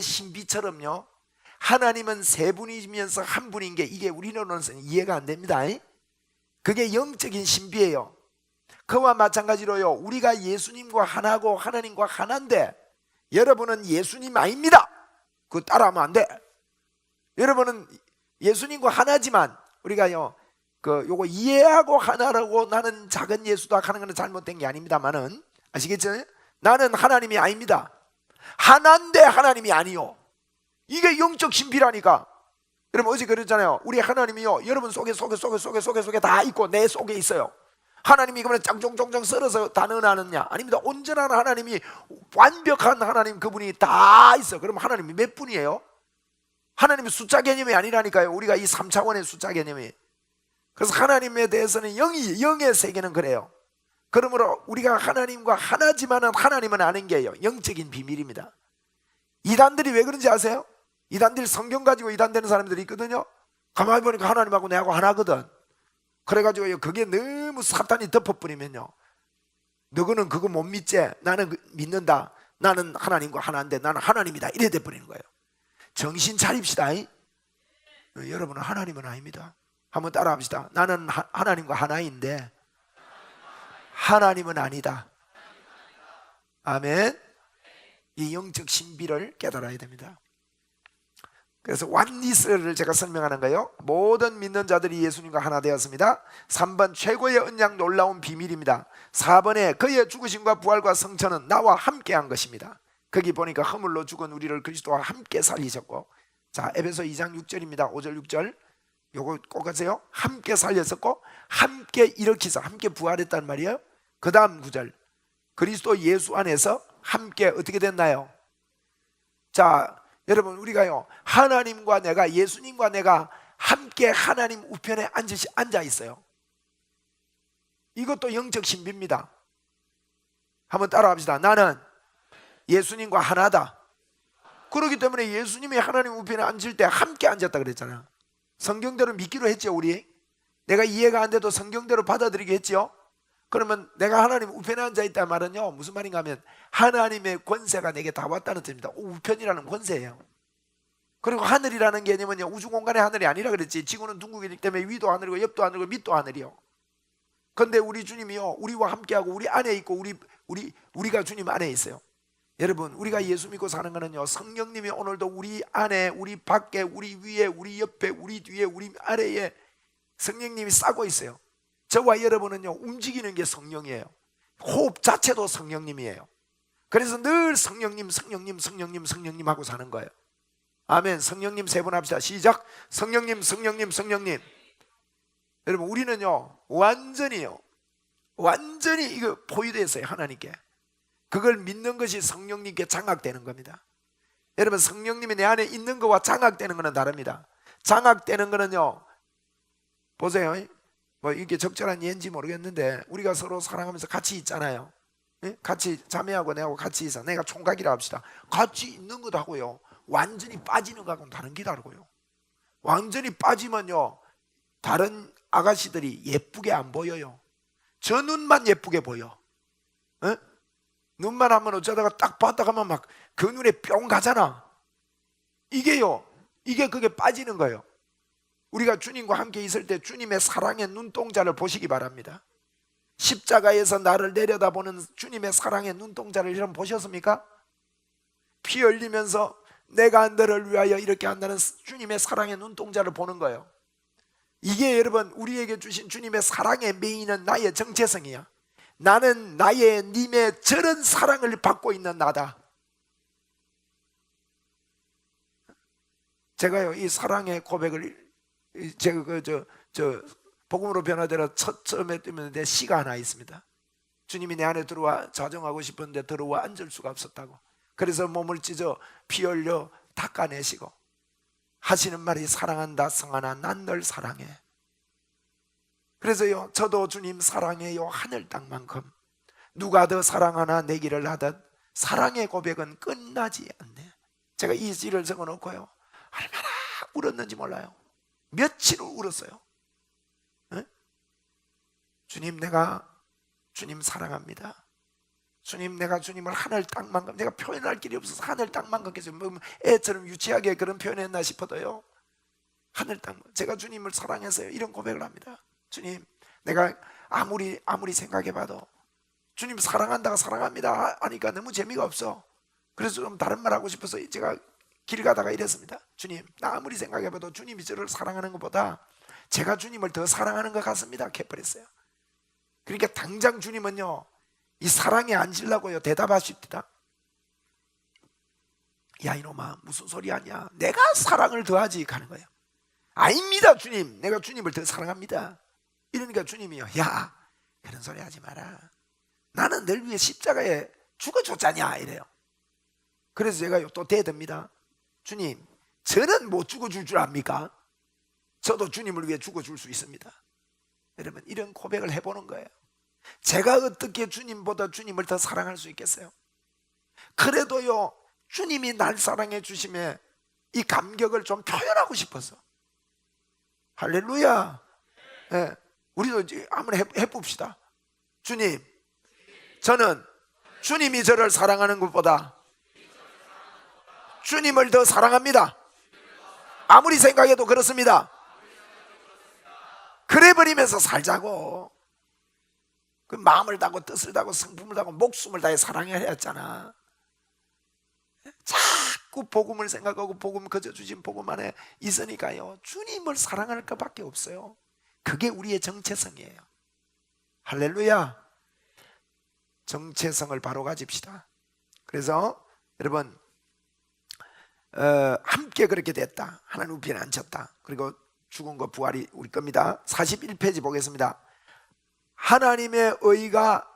신비처럼요, 하나님은 세 분이면서 한 분인 게 이게 우리로는 이해가 안 됩니다. 그게 영적인 신비예요. 그와 마찬가지로요, 우리가 예수님과 하나고 하나님과 하나인데 여러분은 예수님 아닙니다. 그거 따라하면 안 돼. 여러분은 예수님과 하나지만 우리가요, 요거 이해하고 하나라고 나는 작은 예수다 하는 건 잘못된 게 아닙니다만은, 아시겠죠? 나는 하나님이 아닙니다. 하나인데 하나님이 아니요. 이게 영적 신비라니까. 여러분, 어제 그랬잖아요. 우리 하나님이요, 여러분 속에 다 있고 내 속에 있어요. 하나님이 그러면 짱짱짱짱 썰어서 단언하느냐? 아닙니다. 온전한 하나님이, 완벽한 하나님, 그분이 다 있어. 그럼 하나님이 몇 분이에요? 하나님이 숫자 개념이 아니라니까요. 우리가 이 3차원의 숫자 개념이. 그래서 하나님에 대해서는 영의 세계는 그래요. 그러므로 우리가 하나님과 하나지만은 하나님은 아는 게요, 영적인 비밀입니다. 이단들이 왜 그런지 아세요? 이단들이 성경 가지고 이단되는 사람들이 있거든요. 가만히 보니까 하나님하고 내하고 하나거든. 그래가지고 그게 너무 사탄이 덮어버리면요, 너는 그거 못 믿지? 나는 믿는다. 나는 하나님과 하나인데 나는 하나님이다. 이래 돼버리는 거예요. 정신 차립시다. 여러분은 하나님은 아닙니다. 한번 따라합시다. 나는 하나님과 하나인데 하나님은 아니다. 아멘. 이 영적 신비를 깨달아야 됩니다. 그래서 완니스를 제가 설명하는 거예요. 모든 믿는 자들이 예수님과 하나 되었습니다. 3번, 최고의 언약 놀라운 비밀입니다. 4번에 그의 죽으심과 부활과 성천은 나와 함께 한 것입니다. 거기 보니까 허물로 죽은 우리를 그리스도와 함께 살리셨고, 자, 에베소 2장 6절입니다. 5절 6절 요거 꼭 하세요. 함께 살렸었고 함께 일으키사, 함께 부활했단 말이에요. 그 다음 9절, 그리스도 예수 안에서 함께 어떻게 됐나요? 자, 여러분, 우리가요, 하나님과 내가, 예수님과 내가 함께 하나님 우편에 앉아 있어요. 이것도 영적 신비입니다. 한번 따라합시다. 나는 예수님과 하나다. 그렇기 때문에 예수님이 하나님 우편에 앉을 때 함께 앉았다 그랬잖아요. 성경대로 믿기로 했죠. 우리 내가 이해가 안 돼도 성경대로 받아들이게 했죠. 그러면 내가 하나님 우편에 앉아있다 말은요, 무슨 말인가 하면 하나님의 권세가 내게 다 왔다는 뜻입니다. 우편이라는 권세예요. 그리고 하늘이라는 개념은요, 우주공간의 하늘이 아니라 그랬지. 지구는 둥글기 때문에 위도 하늘이고 옆도 하늘이고 밑도 하늘이요. 그런데 우리 주님이요, 우리와 함께하고 우리 안에 있고 우리가 주님 안에 있어요. 여러분, 우리가 예수 믿고 사는 거는요, 성령님이 오늘도 우리 안에, 우리 밖에, 우리 위에, 우리 옆에, 우리 뒤에, 우리 아래에 성령님이 싸고 있어요. 저와 여러분은요, 움직이는 게 성령이에요. 호흡 자체도 성령님이에요. 그래서 늘 성령님, 성령님, 성령님, 성령님 하고 사는 거예요. 아멘. 성령님 세 번 합시다. 시작. 성령님, 성령님, 성령님. 여러분, 우리는요 완전히 이거 포위되어 있어요. 하나님께. 그걸 믿는 것이 성령님께 장악되는 겁니다. 여러분, 성령님이 내 안에 있는 것과 장악되는 것은 다릅니다. 장악되는 것은요, 보세요. 뭐 이게 적절한 예인지 모르겠는데 우리가 서로 사랑하면서 같이 있잖아요. 같이 자매하고 내하고 같이 있어. 내가 총각이라 합시다. 같이 있는 것하고요, 완전히 빠지는 것하고는 다른 게 다르고요. 완전히 빠지면요, 다른 아가씨들이 예쁘게 안 보여요. 저 눈만 예쁘게 보여. 눈만 하면 어쩌다가 딱 봤다가만 막 그 눈에 뿅 가잖아. 이게 그게 빠지는 거예요. 우리가 주님과 함께 있을 때 주님의 사랑의 눈동자를 보시기 바랍니다. 십자가에서 나를 내려다보는 주님의 사랑의 눈동자를 여러분 보셨습니까? 피 흘리면서 내가 너를 위하여 이렇게 한다는 주님의 사랑의 눈동자를 보는 거예요. 이게 여러분, 우리에게 주신 주님의 사랑의 메인은 나의 정체성이야. 나는 나의 님의 저런 사랑을 받고 있는 나다. 제가요, 이 사랑의 고백을 제가 복음으로 변화되라 처음에 뜨는데 시가 하나 있습니다. 주님이 내 안에 들어와 자정하고 싶은데 들어와 앉을 수가 없었다고. 그래서 몸을 찢어 피 흘려 닦아내시고 하시는 말이, 사랑한다 성하나 난 널 사랑해. 그래서요, 저도 주님 사랑해요 하늘 땅만큼. 누가 더 사랑하나 내기를 하듯 사랑의 고백은 끝나지 않네. 제가 이 시를 적어놓고요, 얼마나 울었는지 몰라요. 며칠을 울었어요. 주님, 내가 주님 사랑합니다. 주님, 내가 주님을 하늘 땅만큼, 내가 표현할 길이 없어서 하늘 땅만큼 계속 애처럼 유치하게 그런 표현했나 싶어도요, 하늘 땅, 제가 주님을 사랑해서요 이런 고백을 합니다. 주님, 내가 아무리 생각해봐도 주님 사랑한다가 사랑합니다 하니까 너무 재미가 없어. 그래서 좀 다른 말 하고 싶어서 제가 길 가다가 이랬습니다. 주님, 나 아무리 생각해봐도 주님이 저를 사랑하는 것보다 제가 주님을 더 사랑하는 것 같습니다 해버렸어요. 그러니까 당장 주님은요, 이 사랑에 앉으려고요 대답하십니다. 야 이놈아, 무슨 소리 하냐, 내가 사랑을 더하지 하는 거예요. 아닙니다 주님, 내가 주님을 더 사랑합니다. 이러니까 주님이요, 야 그런 소리 하지 마라. 나는 널 위해 십자가에 죽어줬잖냐 이래요. 그래서 제가 또 대듭니다. 주님, 저는 못 죽어줄 줄 압니까? 저도 주님을 위해 죽어줄 수 있습니다. 여러분, 이런 고백을 해보는 거예요. 제가 어떻게 주님보다 주님을 더 사랑할 수 있겠어요? 그래도요, 주님이 날 사랑해 주심에 이 감격을 좀 표현하고 싶어서. 할렐루야. 네, 우리도 한번 해봅시다. 주님, 저는 주님이 저를 사랑하는 것보다 주님을 더 사랑합니다. 아무리 생각해도 그렇습니다. 그래버리면서 살자고. 그 마음을 다하고 뜻을 다하고 성품을 다하고 목숨을 다해 사랑해야 했잖아. 자꾸 복음을 생각하고 복음 거저 주신 복음 안에 있으니까요, 주님을 사랑할 것밖에 없어요. 그게 우리의 정체성이에요. 할렐루야. 정체성을 바로 가집시다. 그래서 여러분, 함께 그렇게 됐다. 하나님 우편에 앉혔다. 그리고 죽은 것 부활이 우리 겁니다. 41페이지 보겠습니다. 하나님의 의가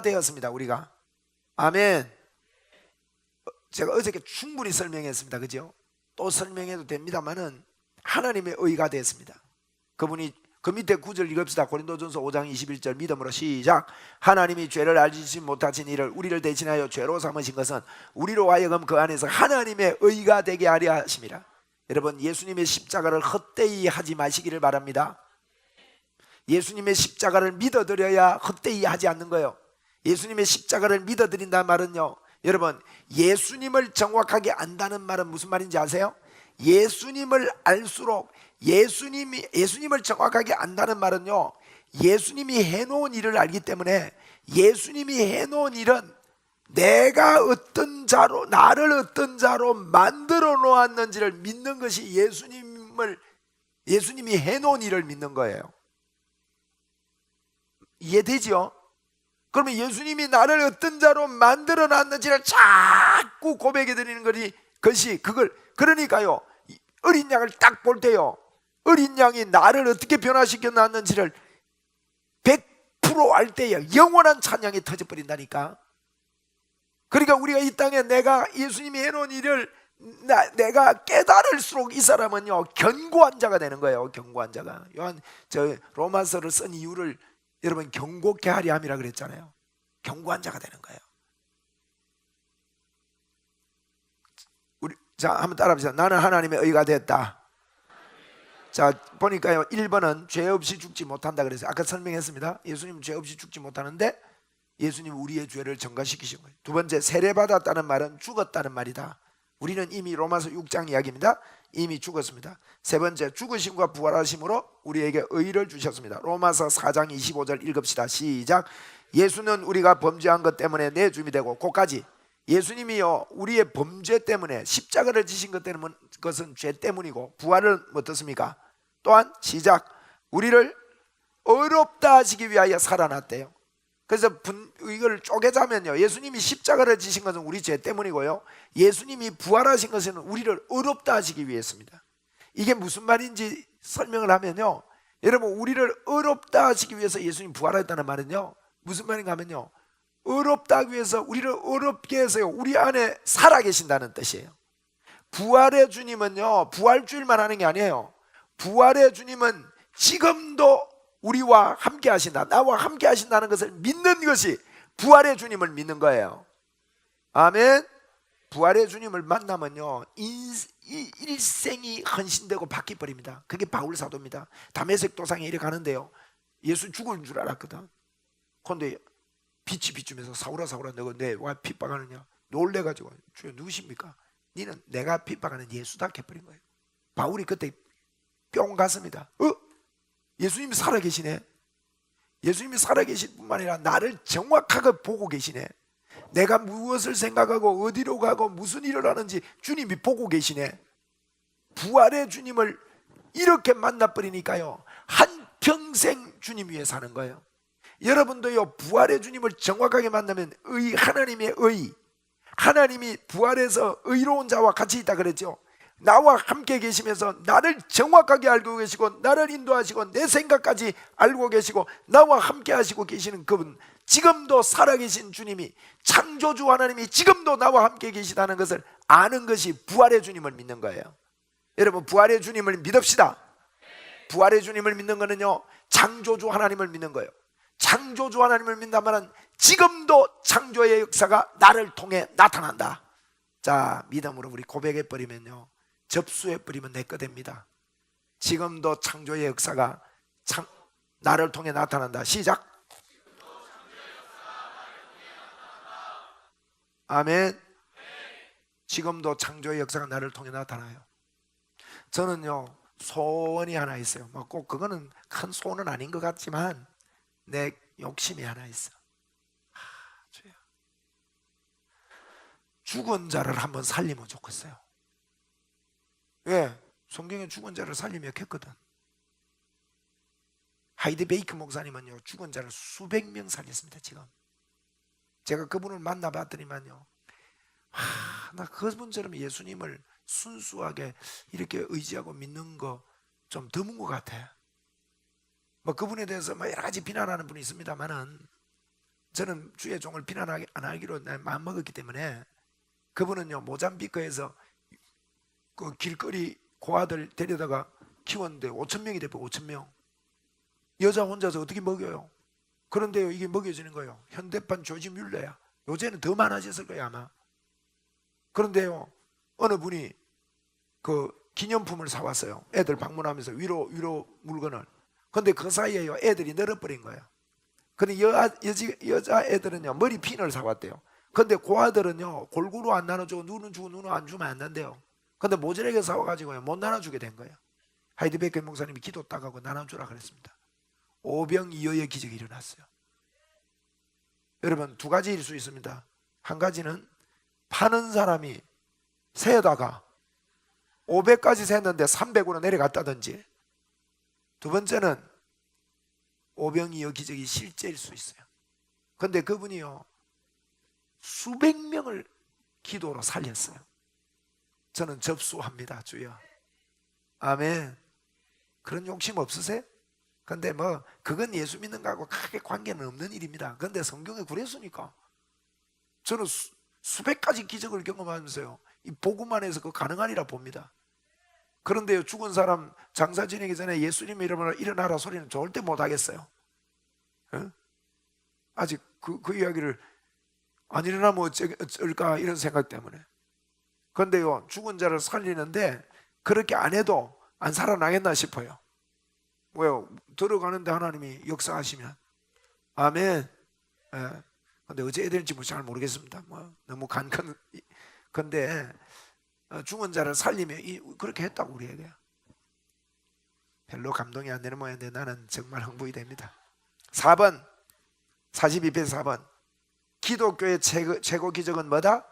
되었습니다. 우리가. 아멘. 제가 어저께 충분히 설명했습니다. 그죠? 또 설명해도 됩니다만은 하나님의 의가 됐습니다. 그분이 그 밑에 9절 읽읍시다. 고린도전서 5장 21절 믿음으로 시작. 하나님이 죄를 알지 못하신 이를 우리를 대신하여 죄로 삼으신 것은 우리로 하여금 그 안에서 하나님의 의가 되게 하려 하심이라. 여러분, 예수님의 십자가를 헛되이 하지 마시기를 바랍니다. 예수님의 십자가를 믿어드려야 헛되이 하지 않는 거예요. 예수님의 십자가를 믿어드린다는 말은요, 여러분, 예수님을 정확하게 안다는 말은 무슨 말인지 아세요? 예수님을 알수록 예수님을 정확하게 안다는 말은요, 예수님이 해놓은 일을 알기 때문에 예수님이 해놓은 일은 내가 어떤 자로, 나를 어떤 자로 만들어 놓았는지를 믿는 것이 예수님이 해놓은 일을 믿는 거예요. 이해되죠? 그러면 예수님이 나를 어떤 자로 만들어 놨는지를 자꾸 고백해 드리는 것이 그러니까요, 어린 양을 딱 볼 때요, 어린 양이 나를 어떻게 변화시켜 놨는지를 100% 알 때요, 영원한 찬양이 터져버린다니까. 그러니까 우리가 이 땅에 내가 예수님이 해놓은 일을 내가 깨달을수록 이 사람은요, 견고한 자가 되는 거예요. 견고한 자가. 로마서를 쓴 이유를 여러분, 견고케 하려 함이라 그랬잖아요. 견고한 자가 되는 거예요. 자, 한번 따라합시다. 나는 하나님의 의가 됐다. 자, 보니까요, 1번은 죄 없이 죽지 못한다 그랬어요. 아까 설명했습니다. 예수님은 죄 없이 죽지 못하는데 예수님은 우리의 죄를 전가시키신 거예요. 두 번째, 세례받았다는 말은 죽었다는 말이다. 우리는 이미 로마서 6장 이야기입니다. 이미 죽었습니다. 세 번째, 죽으심과 부활하심으로 우리에게 의를 주셨습니다. 로마서 4장 25절 읽읍시다. 시작. 예수는 우리가 범죄한 것 때문에 내 주님이 되고, 그까지 예수님이요, 우리의 범죄 때문에 십자가를 지신 것은 죄 때문이고, 부활은 어떻습니까? 또한 시작, 우리를 의롭다 하시기 위하여 살아났대요. 그래서 이걸 쪼개자면요, 예수님이 십자가를 지신 것은 우리 죄 때문이고요, 예수님이 부활하신 것은 우리를 의롭다 하시기 위해서입니다. 이게 무슨 말인지 설명을 하면요, 여러분, 우리를 의롭다 하시기 위해서 예수님이 부활했다는 말은요, 무슨 말인가 하면요, 의롭다 하기 위해서 우리를 의롭게 해서요, 우리 안에 살아계신다는 뜻이에요. 부활의 주님은요, 부활주일만 하는 게 아니에요. 부활의 주님은 지금도 우리와 함께 하신다, 나와 함께 하신다는 것을 믿는 것이 부활의 주님을 믿는 거예요. 아멘. 부활의 주님을 만나면요, 일생이 헌신되고 바뀌어버립니다. 그게 바울 사도입니다. 다메섹 도상에 이래 가는데요, 예수 죽은 줄 알았거든. 그런데 빛이 비추면서 사울아 너가 내와 핍박하느냐, 놀래가지고, 주여 누구십니까? 니는 내가 핍박하는 예수다 해버린 거예요. 바울이 그때 뿅 갔습니다. 예수님이 살아계시네. 예수님이 살아계실 뿐만 아니라 나를 정확하게 보고 계시네. 내가 무엇을 생각하고 어디로 가고 무슨 일을 하는지 주님이 보고 계시네. 부활의 주님을 이렇게 만나버리니까요, 한평생 주님 위에 사는 거예요. 여러분도요, 부활의 주님을 정확하게 만나면 하나님의 의, 하나님이 부활해서 의로운 자와 같이 있다 그랬죠. 나와 함께 계시면서 나를 정확하게 알고 계시고, 나를 인도하시고, 내 생각까지 알고 계시고, 나와 함께 하시고 계시는 그분, 지금도 살아계신 주님이, 창조주 하나님이 지금도 나와 함께 계시다는 것을 아는 것이 부활의 주님을 믿는 거예요. 여러분, 부활의 주님을 믿읍시다. 부활의 주님을 믿는 거는요, 창조주 하나님을 믿는 거예요. 창조주 하나님을 믿는다면 지금도 창조의 역사가 나를 통해 나타난다. 자, 믿음으로 우리 고백해버리면요, 접수해버리면 내 거 됩니다. 지금도 창조의 역사가 나를 통해 나타난다. 시작. 아멘. 지금도 창조의 역사가 나를 통해 나타나요. 저는요, 소원이 하나 있어요. 꼭 그거는 큰 소원은 아닌 것 같지만 내 욕심이 하나 있어. 주여, 죽은 자를 한번 살리면 좋겠어요. 왜? 성경에 죽은 자를 살리며 했거든. 하이드 베이크 목사님은요, 죽은 자를 수백 명 살렸습니다. 지금 제가 그분을 만나봤더니만요, 나 그분처럼 예수님을 순수하게 이렇게 의지하고 믿는 거 좀 드문 것 같아. 뭐 그분에 대해서 뭐 여러 가지 비난하는 분이 있습니다만은, 저는 주의 종을 비난 안 하기로 마음 먹었기 때문에, 그분은요, 모잠비크에서 그 길거리 고아들 데려다가 키웠는데 5,000명이 돼버 5,000명. 여자 혼자서 어떻게 먹여요? 그런데요, 이게 먹여지는 거예요. 현대판 조지 뮬러야. 요새는 더 많아졌을 거예요 아마. 그런데요, 어느 분이 그 기념품을 사왔어요. 애들 방문하면서 위로 물건을. 근데 그 사이에요, 애들이 늘어버린 거예요. 근데 여자 애들은요, 머리핀을 사왔대요. 근데 고아들은요, 골고루 안 나눠주고 누는 주고 누는 안 주면 안 된대요. 근데 모자라게 사와가지고요, 못 나눠주게 된 거예요. 하이드베이커 목사님이 기도 따가고 나눠주라 그랬습니다. 오병이어의 기적이 일어났어요. 여러분, 두 가지일 수 있습니다. 한 가지는 파는 사람이 세다가 500까지 셌는데 300으로 내려갔다든지, 두 번째는 오병이어 기적이 실제일 수 있어요. 근데 그분이요, 수백 명을 기도로 살렸어요. 저는 접수합니다. 주여. 아멘. 그런 욕심 없으세요? 근데 뭐 그건 예수 믿는 거하고 크게 관계는 없는 일입니다. 근데 성경에 그랬으니까. 저는 수백 가지 기적을 경험하면서요, 이 복음만 해서 그 가능하리라 봅니다. 그런데요, 죽은 사람 장사 지내기 전에 예수님의 이름으로 일어나라 소리는 절대 못 하겠어요. 아직 그 이야기를 안 일어나면 어쩔까 이런 생각 때문에. 그런데요, 죽은 자를 살리는데 그렇게 안 해도 안 살아나겠나 싶어요. 왜요? 들어가는데 하나님이 역사하시면. 아멘. 예. 근데 어찌 해야 될지 잘 모르겠습니다. 뭐 너무 근데 죽은 자를 살리면 그렇게 했다고 우리에게. 별로 감동이 안 되는 모양인데 나는 정말 흥분이 됩니다. 4번 42페이지 4번 기독교의 최고 기적은 뭐다?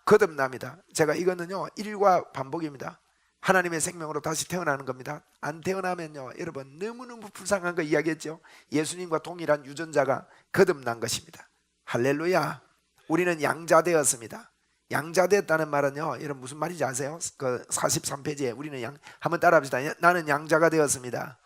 거듭납니다. 제가 이거는요, 일과 반복입니다. 하나님의 생명으로 다시 태어나는 겁니다. 안 태어나면요, 여러분 너무너무 불쌍한 거 이야기했죠. 예수님과 동일한 유전자가 거듭난 것입니다. 할렐루야. 우리는 양자되었습니다. 양자되었다는 말은요, 여러분 무슨 말인지 아세요? 그 43페이지에 우리는 한번 따라합시다. 나는 양자가 되었습니다.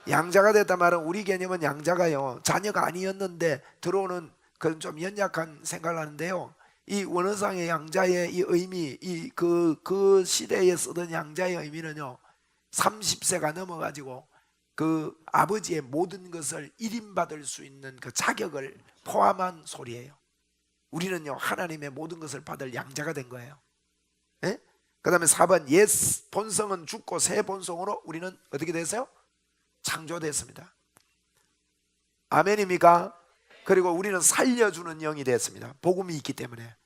양자가 됐단 말은, 우리 개념은 양자가요, 자녀가 아니었는데 들어오는 그런 좀 연약한 생각을 하는데요, 이 원어상의 양자의 이 의미, 그 시대에 쓰던 양자의 의미는요, 30세가 넘어가지고 그 아버지의 모든 것을 일임받을 수 있는 그 자격을 포함한 소리예요. 우리는요, 하나님의 모든 것을 받을 양자가 된 거예요. 예? 그 다음에 4번 옛 본성은 죽고 새 본성으로 우리는 어떻게 됐어요? 창조됐습니다. 아멘입니까? 그리고 우리는 살려주는 영이 됐습니다. 복음이 있기 때문에.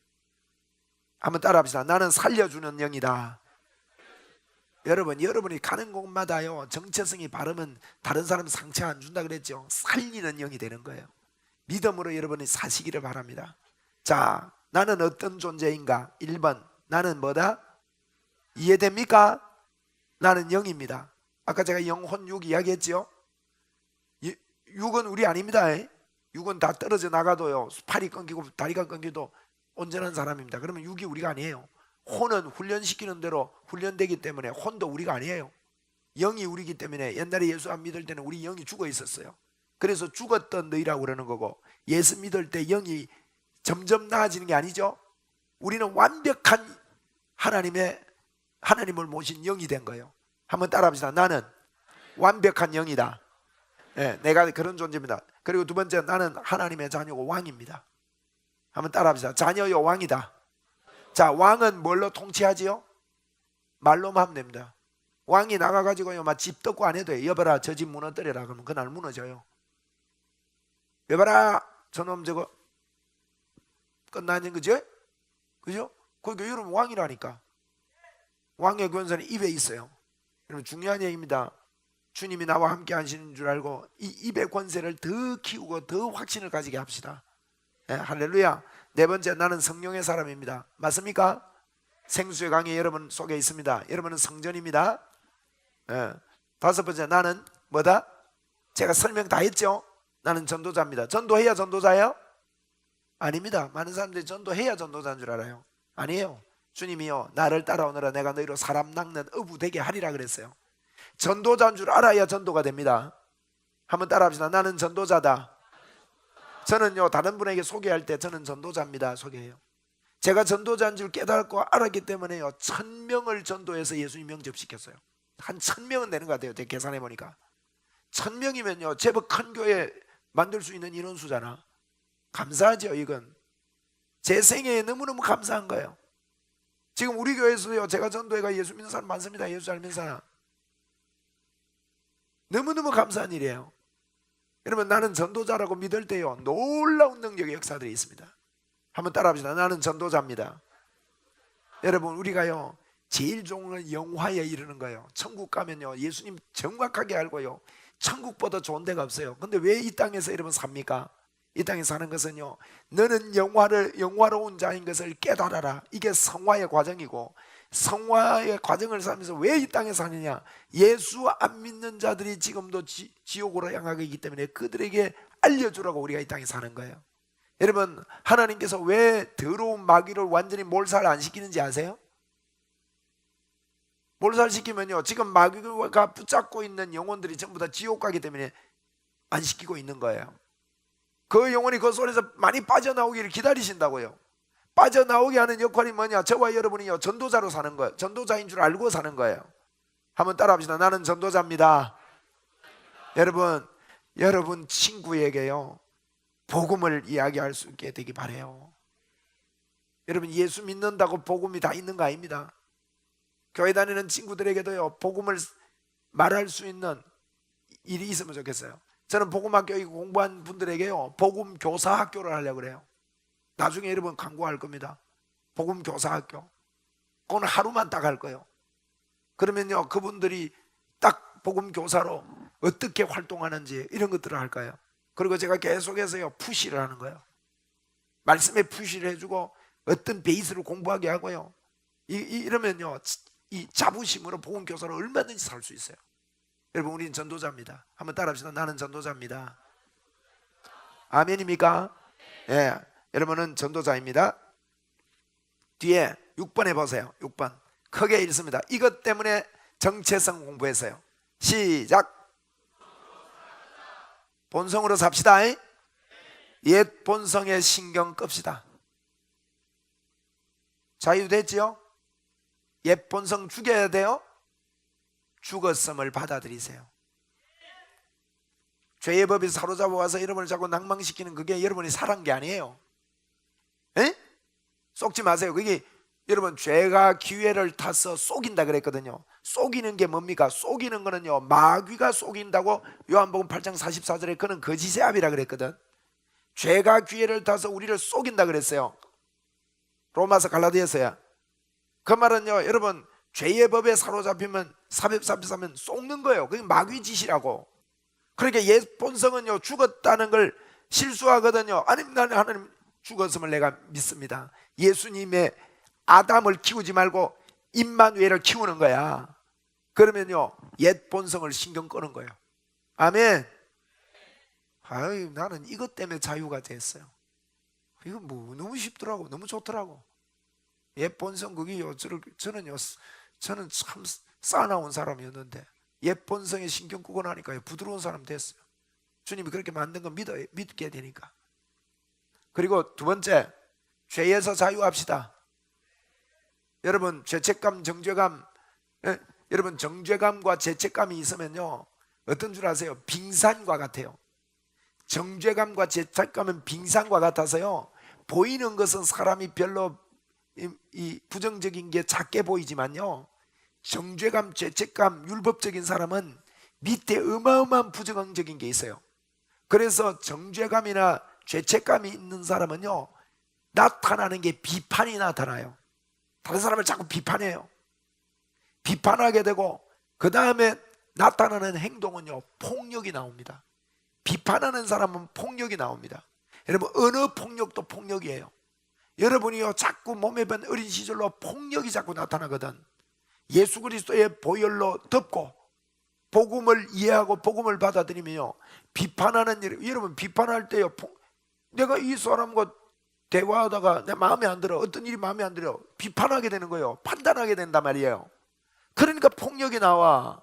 한번 따라합시다. 나는 살려주는 영이다. 여러분이 가는 곳마다요, 정체성이 바르면 다른 사람 상처 안 준다 그랬죠. 살리는 영이 되는 거예요. 믿음으로 여러분이 사시기를 바랍니다. 자, 나는 어떤 존재인가? 1번 나는 뭐다? 이해됩니까? 나는 영입니다. 아까 제가 영혼 육 이야기했죠. 육은 우리 아닙니다. 육은 다 떨어져 나가도요, 팔이 끊기고 다리가 끊기도 온전한 사람입니다. 그러면 육이 우리가 아니에요. 혼은 훈련시키는 대로 훈련되기 때문에 혼도 우리가 아니에요. 영이 우리기 때문에 옛날에 예수 안 믿을 때는 우리 영이 죽어 있었어요. 그래서 죽었던 너희라고 그러는 거고, 예수 믿을 때 영이 점점 나아지는 게 아니죠. 우리는 완벽한 하나님을 모신 영이 된 거예요. 한번 따라합시다. 나는 완벽한 영이다. 네, 내가 그런 존재입니다. 그리고 두 번째, 나는 하나님의 자녀고 왕입니다. 한번 따라합시다. 자녀요 왕이다. 자, 왕은 뭘로 통치하지요? 말로만 하면 됩니다. 왕이 나가가지고요, 막 집 덮고 안 해도 돼요. 여봐라, 저 집 무너뜨려라 그러면 그날 무너져요. 여봐라, 저놈 저거 끝나는 거죠? 그죠? 그러니까 여러분 왕이라니까. 왕의 권세는 입에 있어요. 여러분 중요한 얘기입니다. 주님이 나와 함께 하시는 줄 알고 이 입의 권세를 더 키우고 더 확신을 가지게 합시다. 네, 할렐루야. 네 번째, 나는 성령의 사람입니다. 맞습니까? 생수의 강이 여러분 속에 있습니다. 여러분은 성전입니다. 네. 다섯 번째, 나는 뭐다? 제가 설명 다 했죠? 나는 전도자입니다. 전도해야 전도자예요? 아닙니다. 많은 사람들이 전도해야 전도자인 줄 알아요. 아니에요. 주님이요, 나를 따라오너라 내가 너희로 사람 낚는 어부 되게 하리라 그랬어요. 전도자인 줄 알아야 전도가 됩니다. 한번 따라합시다. 나는 전도자다. 저는요, 다른 분에게 소개할 때 저는 전도자입니다 소개해요. 제가 전도자인 줄 깨닫고 알았기 때문에요, 1000명을 전도해서 예수님 영접시켰어요. 한 1000명은 되는 것 같아요. 제가 계산해 보니까 1000명이면요 제법 큰 교회 만들 수 있는 인원수잖아. 감사하죠. 이건 제 생애에 너무너무 감사한 거예요. 지금 우리 교회에서요 제가 전도회가 예수 믿는 사람 많습니다. 예수 잘 믿는 사람 너무너무 감사한 일이에요. 여러분, 나는 전도자라고 믿을 때요 놀라운 능력의 역사들이 있습니다. 한번 따라합시다. 나는 전도자입니다. 여러분, 우리가요 제일 좋은 건 영화에 이르는 거예요. 천국 가면요 예수님 정확하게 알고요 천국보다 좋은 데가 없어요. 근데 왜 이 땅에서 여러분 삽니까? 이 땅에 사는 것은요, 너는 영화로운 자인 것을 깨달아라. 이게 성화의 과정이고, 성화의 과정을 살면서 왜 이 땅에 사느냐? 예수 안 믿는 자들이 지금도 지옥으로 향하고 있기 때문에 그들에게 알려주라고 우리가 이 땅에 사는 거예요. 여러분, 하나님께서 왜 더러운 마귀를 완전히 몰살 안 시키는지 아세요? 몰살시키면요 지금 마귀가 붙잡고 있는 영혼들이 전부 다 지옥 가기 때문에 안 시키고 있는 거예요. 그 영혼이 그 속에서 많이 빠져나오기를 기다리신다고요. 빠져나오게 하는 역할이 뭐냐? 저와 여러분이요 전도자로 사는 거예요. 전도자인 줄 알고 사는 거예요. 한번 따라합시다. 나는 전도자입니다. 여러분 친구에게요 복음을 이야기할 수 있게 되기 바라요. 여러분, 예수 믿는다고 복음이 다 있는 거 아닙니다. 교회 다니는 친구들에게도요 복음을 말할 수 있는 일이 있으면 좋겠어요. 저는 복음학교 공부한 분들에게요 복음 교사 학교를 하려고 그래요. 나중에 여러분 광고할 겁니다. 복음 교사 학교. 그건 하루만 딱 할 거예요. 그러면요 그분들이 딱 복음 교사로 어떻게 활동하는지 이런 것들을 할 거예요. 그리고 제가 계속해서요 푸시를 하는 거예요. 말씀에 푸시를 해주고 어떤 베이스를 공부하게 하고요. 이러면요 이 자부심으로 복음 교사로 얼마든지 살 수 있어요. 여러분, 우리는 전도자입니다. 한번 따라합시다. 나는 전도자입니다. 아멘입니까? 예, 여러분은 전도자입니다. 뒤에 6번에 보세요. 6번 크게 읽습니다. 이것 때문에 정체성 공부했어요. 시작. 본성으로 삽시다. 옛 본성에 신경 끕시다. 자유됐지요? 옛 본성 죽여야 돼요. 죽었음을 받아들이세요. 죄의 법이 사로잡아 와서 여러분을 자꾸 낭망시키는 그게 여러분이 살한 게 아니에요. 에? 속지 마세요. 그게 여러분 죄가 기회를 타서 속인다 그랬거든요. 속이는 게 뭡니까? 속이는 거는요 마귀가 속인다고 요한복음 8장 44절에 그는 거짓의 압이라 그랬거든. 죄가 기회를 타서 우리를 속인다 그랬어요. 로마서 갈라디아서야. 그 말은요 여러분 죄의 법에 사로잡히면 삽입하면 속는 거예요. 그게 마귀 짓이라고. 그러니까 옛 본성은요 죽었다는 걸 실수하거든요. 아니, 나는 하나님 죽었음을 내가 믿습니다. 예수님의 아담을 키우지 말고 임마누엘을 키우는 거야. 그러면요 옛 본성을 신경 끄는 거예요. 아멘. 아유, 나는 이것 때문에 자유가 됐어요. 이거 뭐 너무 쉽더라고. 너무 좋더라고. 옛 본성 그게요 저는 참 싸나운 사람이었는데 옛 본성에 신경 끄고 나니까 부드러운 사람 됐어요. 주님이 그렇게 만든 거 믿게 되니까. 그리고 두 번째, 죄에서 자유합시다. 여러분, 죄책감, 정죄감, 여러분 정죄감과 죄책감이 있으면요 어떤 줄 아세요? 빙산과 같아요. 정죄감과 죄책감은 빙산과 같아서요 보이는 것은 사람이 별로 이 부정적인 게 작게 보이지만요 정죄감, 죄책감, 율법적인 사람은 밑에 어마어마한 부정적인 게 있어요. 그래서 정죄감이나 죄책감이 있는 사람은요 나타나는 게 비판이 나타나요. 다른 사람을 자꾸 비판해요. 비판하게 되고 그 다음에 나타나는 행동은요 폭력이 나옵니다. 비판하는 사람은 폭력이 나옵니다. 여러분, 어느 폭력도 폭력이에요. 여러분이요 자꾸 몸에 밴 어린 시절로 폭력이 자꾸 나타나거든. 예수 그리스도의 보혈로 덮고 복음을 이해하고 복음을 받아들이면요 비판하는 일, 여러분 비판할 때요 내가 이 사람과 대화하다가 내 마음에 안 들어, 어떤 일이 마음에 안 들어, 비판하게 되는 거예요. 판단하게 된단 말이에요. 그러니까 폭력이 나와.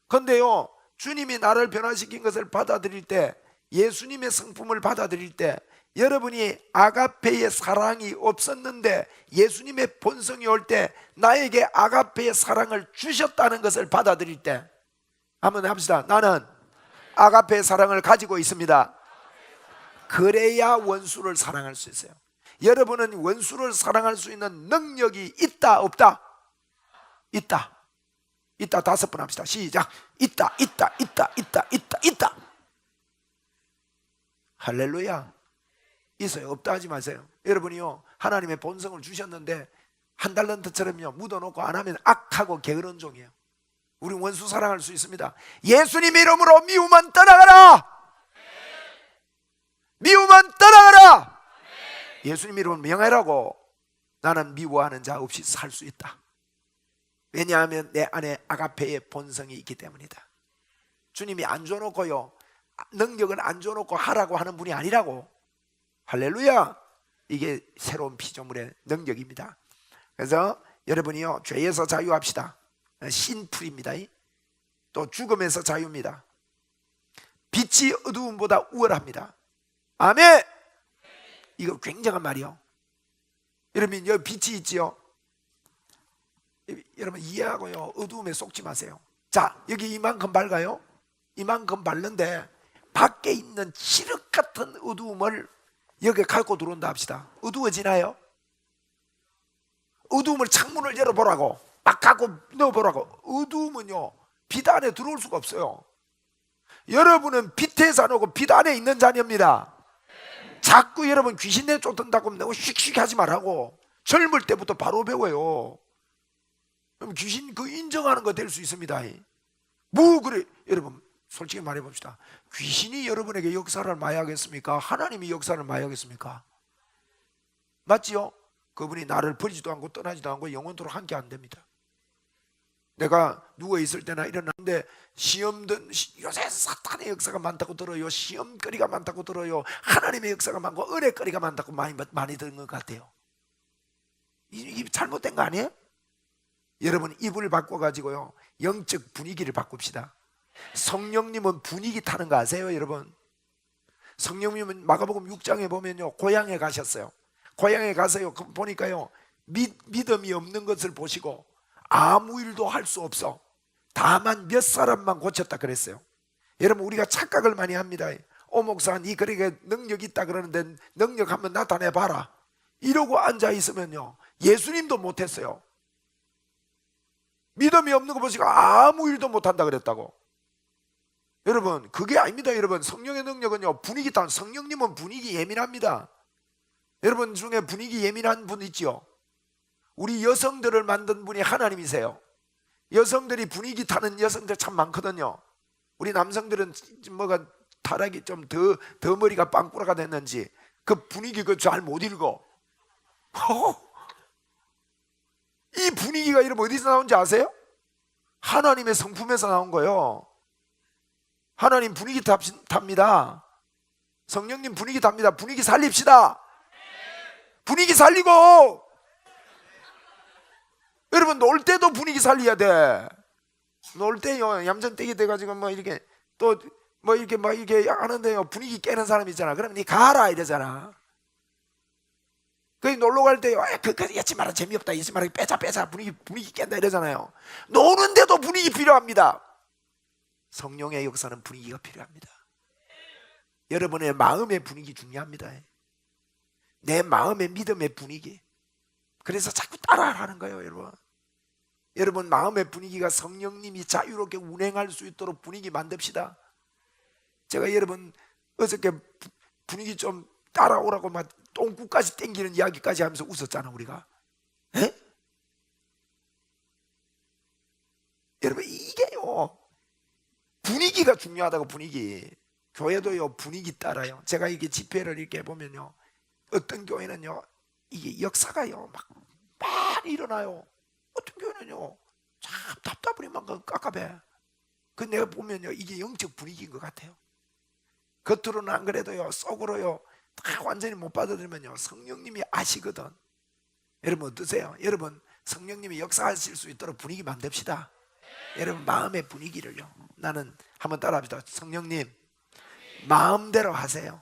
그런데요 주님이 나를 변화시킨 것을 받아들일 때, 예수님의 성품을 받아들일 때 여러분이 아가페의 사랑이 없었는데 예수님의 본성이 올 때 나에게 아가페의 사랑을 주셨다는 것을 받아들일 때, 한번 합시다. 나는 아가페의 사랑을 가지고 있습니다. 그래야 원수를 사랑할 수 있어요. 여러분은 원수를 사랑할 수 있는 능력이 있다 없다? 있다. 있다. 5번 합시다. 시작. 있다. 할렐루야. 있어요. 없다 하지 마세요. 여러분이요, 하나님의 본성을 주셨는데 한 달란트처럼요 묻어놓고 안 하면 악하고 게으른 종이에요. 우리 원수 사랑할 수 있습니다. 예수님 이름으로 미움은 떠나가라. 미움은 떠나가라. 예수님 이름으로 명하라고. 나는 미워하는 자 없이 살 수 있다. 왜냐하면 내 안에 아가페의 본성이 있기 때문이다. 주님이 안 줘놓고요, 능력을 안 줘놓고 하라고 하는 분이 아니라고. 할렐루야. 이게 새로운 피조물의 능력입니다. 그래서 여러분이요, 죄에서 자유합시다. 신풀입니다. 또 죽음에서 자유입니다. 빛이 어두움보다 우월합니다. 아멘. 이거 굉장한 말이요. 여러분, 여기 빛이 있지요. 여러분 이해하고요, 어두움에 속지 마세요. 자, 여기 이만큼 밝아요. 이만큼 밝는데 밖에 있는 칠흑 같은 어두움을 여기 갖고 들어온다 합시다. 어두워지나요? 어두움을 창문을 열어보라고, 막 갖고 넣어보라고. 어두움은요 빛 안에 들어올 수가 없어요. 여러분은 빛에 사놓고 빛 안에 있는 자녀입니다. 자꾸 여러분 귀신 내쫓는다고 너무 씩씩 하지 말라고. 젊을 때부터 바로 배워요. 그럼 귀신 그 인정하는 거 될 수 있습니다. 뭐 그래. 여러분 솔직히 말해봅시다. 귀신이 여러분에게 역사를 많이 하겠습니까? 하나님이 역사를 많이 하겠습니까? 맞지요? 그분이 나를 버리지도 않고 떠나지도 않고 영원토록 함께 안 됩니다. 내가 누워있을 때나 일어났는데 요새 사탄의 역사가 많다고 들어요. 시험거리가 많다고 들어요. 하나님의 역사가 많고 은혜거리가 많다고 많이 듣는 것 같아요. 이게 잘못된 거 아니에요? 여러분 입을 바꿔가지고요 영적 분위기를 바꿉시다. 성령님은 분위기 타는 거 아세요 여러분? 성령님은 마가복음 6장에 보면요 고향에 가셨어요. 고향에 가서요 보니까요 믿음이 없는 것을 보시고 아무 일도 할 수 없어. 다만 몇 사람만 고쳤다 그랬어요. 여러분 우리가 착각을 많이 합니다. 목사 니 그렇게 능력 있다 그러는데 능력 한번 나타내봐라 이러고 앉아있으면요 예수님도 못했어요. 믿음이 없는 거 보시고 아무 일도 못한다 그랬다고. 여러분 그게 아닙니다. 여러분 성령의 능력은요 분위기 따. 성령님은 분위기 예민합니다. 여러분 중에 분위기 예민한 분 있죠? 우리 여성들을 만든 분이 하나님이세요. 여성들이 분위기 타는 여성들 참 많거든요. 우리 남성들은 뭐가 타락이 좀 더 머리가 빵꾸라가 됐는지 그 분위기 그 잘 못 읽어. 이 분위기가 여러분 어디서 나온지 아세요? 하나님의 성품에서 나온 거예요. 하나님 분위기 탑니다. 성령님 분위기 탑니다. 분위기 살립시다. 분위기 살리고 여러분 놀 때도 분위기 살려야 돼. 놀 때요 얌전떼기 돼가지고 뭐 이렇게 또 뭐 이렇게 막 이렇게 하는데요 분위기 깨는 사람 있잖아. 그러면 니 가라 이러잖아. 그 놀러 갈 때요 잊지 마라 재미없다 잊지 마라 빼자 분위기 깬다 이러잖아요. 노는데도 분위기 필요합니다. 성령의 역사는 분위기가 필요합니다. 여러분의 마음의 분위기 중요합니다. 내 마음의 믿음의 분위기. 그래서 자꾸 따라하는 거예요 여러분. 여러분 마음의 분위기가 성령님이 자유롭게 운행할 수 있도록 분위기 만듭시다. 제가 여러분 어저께 분위기 좀 따라오라고 막 똥구까지 땡기는 이야기까지 하면서 웃었잖아 우리가. 에? 여러분 이게요 분위기가 중요하다고. 분위기. 교회도요 분위기 따라요. 제가 이게 집회를 이렇게 해보면요 어떤 교회는요 이게 역사가요 막 많이 일어나요. 어떤 교회는요 참 답답하니만 깝깝해. 그 내가 보면요 이게 영적 분위기인 것 같아요. 겉으로는 안 그래도요 속으로요 다 완전히 못 받아들이면요 성령님이 아시거든. 여러분 어떠세요? 여러분 성령님이 역사하실 수 있도록 분위기 만듭시다. 여러분 마음의 분위기를요. 나는 한번 따라합시다. 성령님 마음대로 하세요.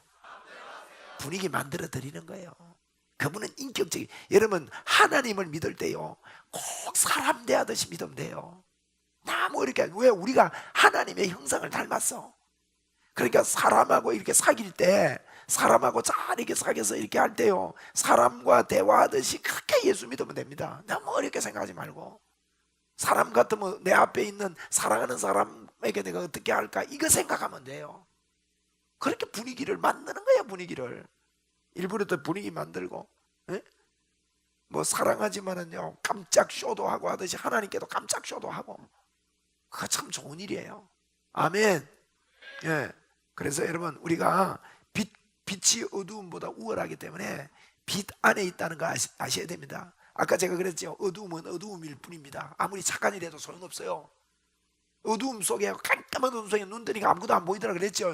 분위기 만들어 드리는 거예요. 그분은 인격적인, 여러분 하나님을 믿을 때요 꼭 사람 대하듯이 믿으면 돼요. 너무 이렇게, 왜? 우리가 하나님의 형상을 닮았어. 그러니까 사람하고 이렇게 사귈 때, 사람하고 잘 이렇게 사귀어서 이렇게 할 때요 사람과 대화하듯이 그렇게 예수 믿으면 됩니다. 너무 어렵게 생각하지 말고, 사람 같으면 내 앞에 있는 사랑하는 사람에게 내가 어떻게 할까, 이거 생각하면 돼요. 그렇게 분위기를 만드는 거예요. 분위기를 일부러 또 분위기 만들고, 예? 뭐 사랑하지만은요 깜짝 쇼도 하고 하듯이 하나님께도 깜짝 쇼도 하고, 그거 참 좋은 일이에요. 아멘. 예. 그래서 여러분 우리가 빛이 어두움보다 우월하기 때문에 빛 안에 있다는 거 아셔야 됩니다. 아까 제가 그랬죠. 어두움은 어두움일 뿐입니다. 아무리 착한 일해도 소용없어요. 어두움 속에, 깜깜한 어두움 속에 눈 뜨니까 아무것도 안 보이더라 그랬죠.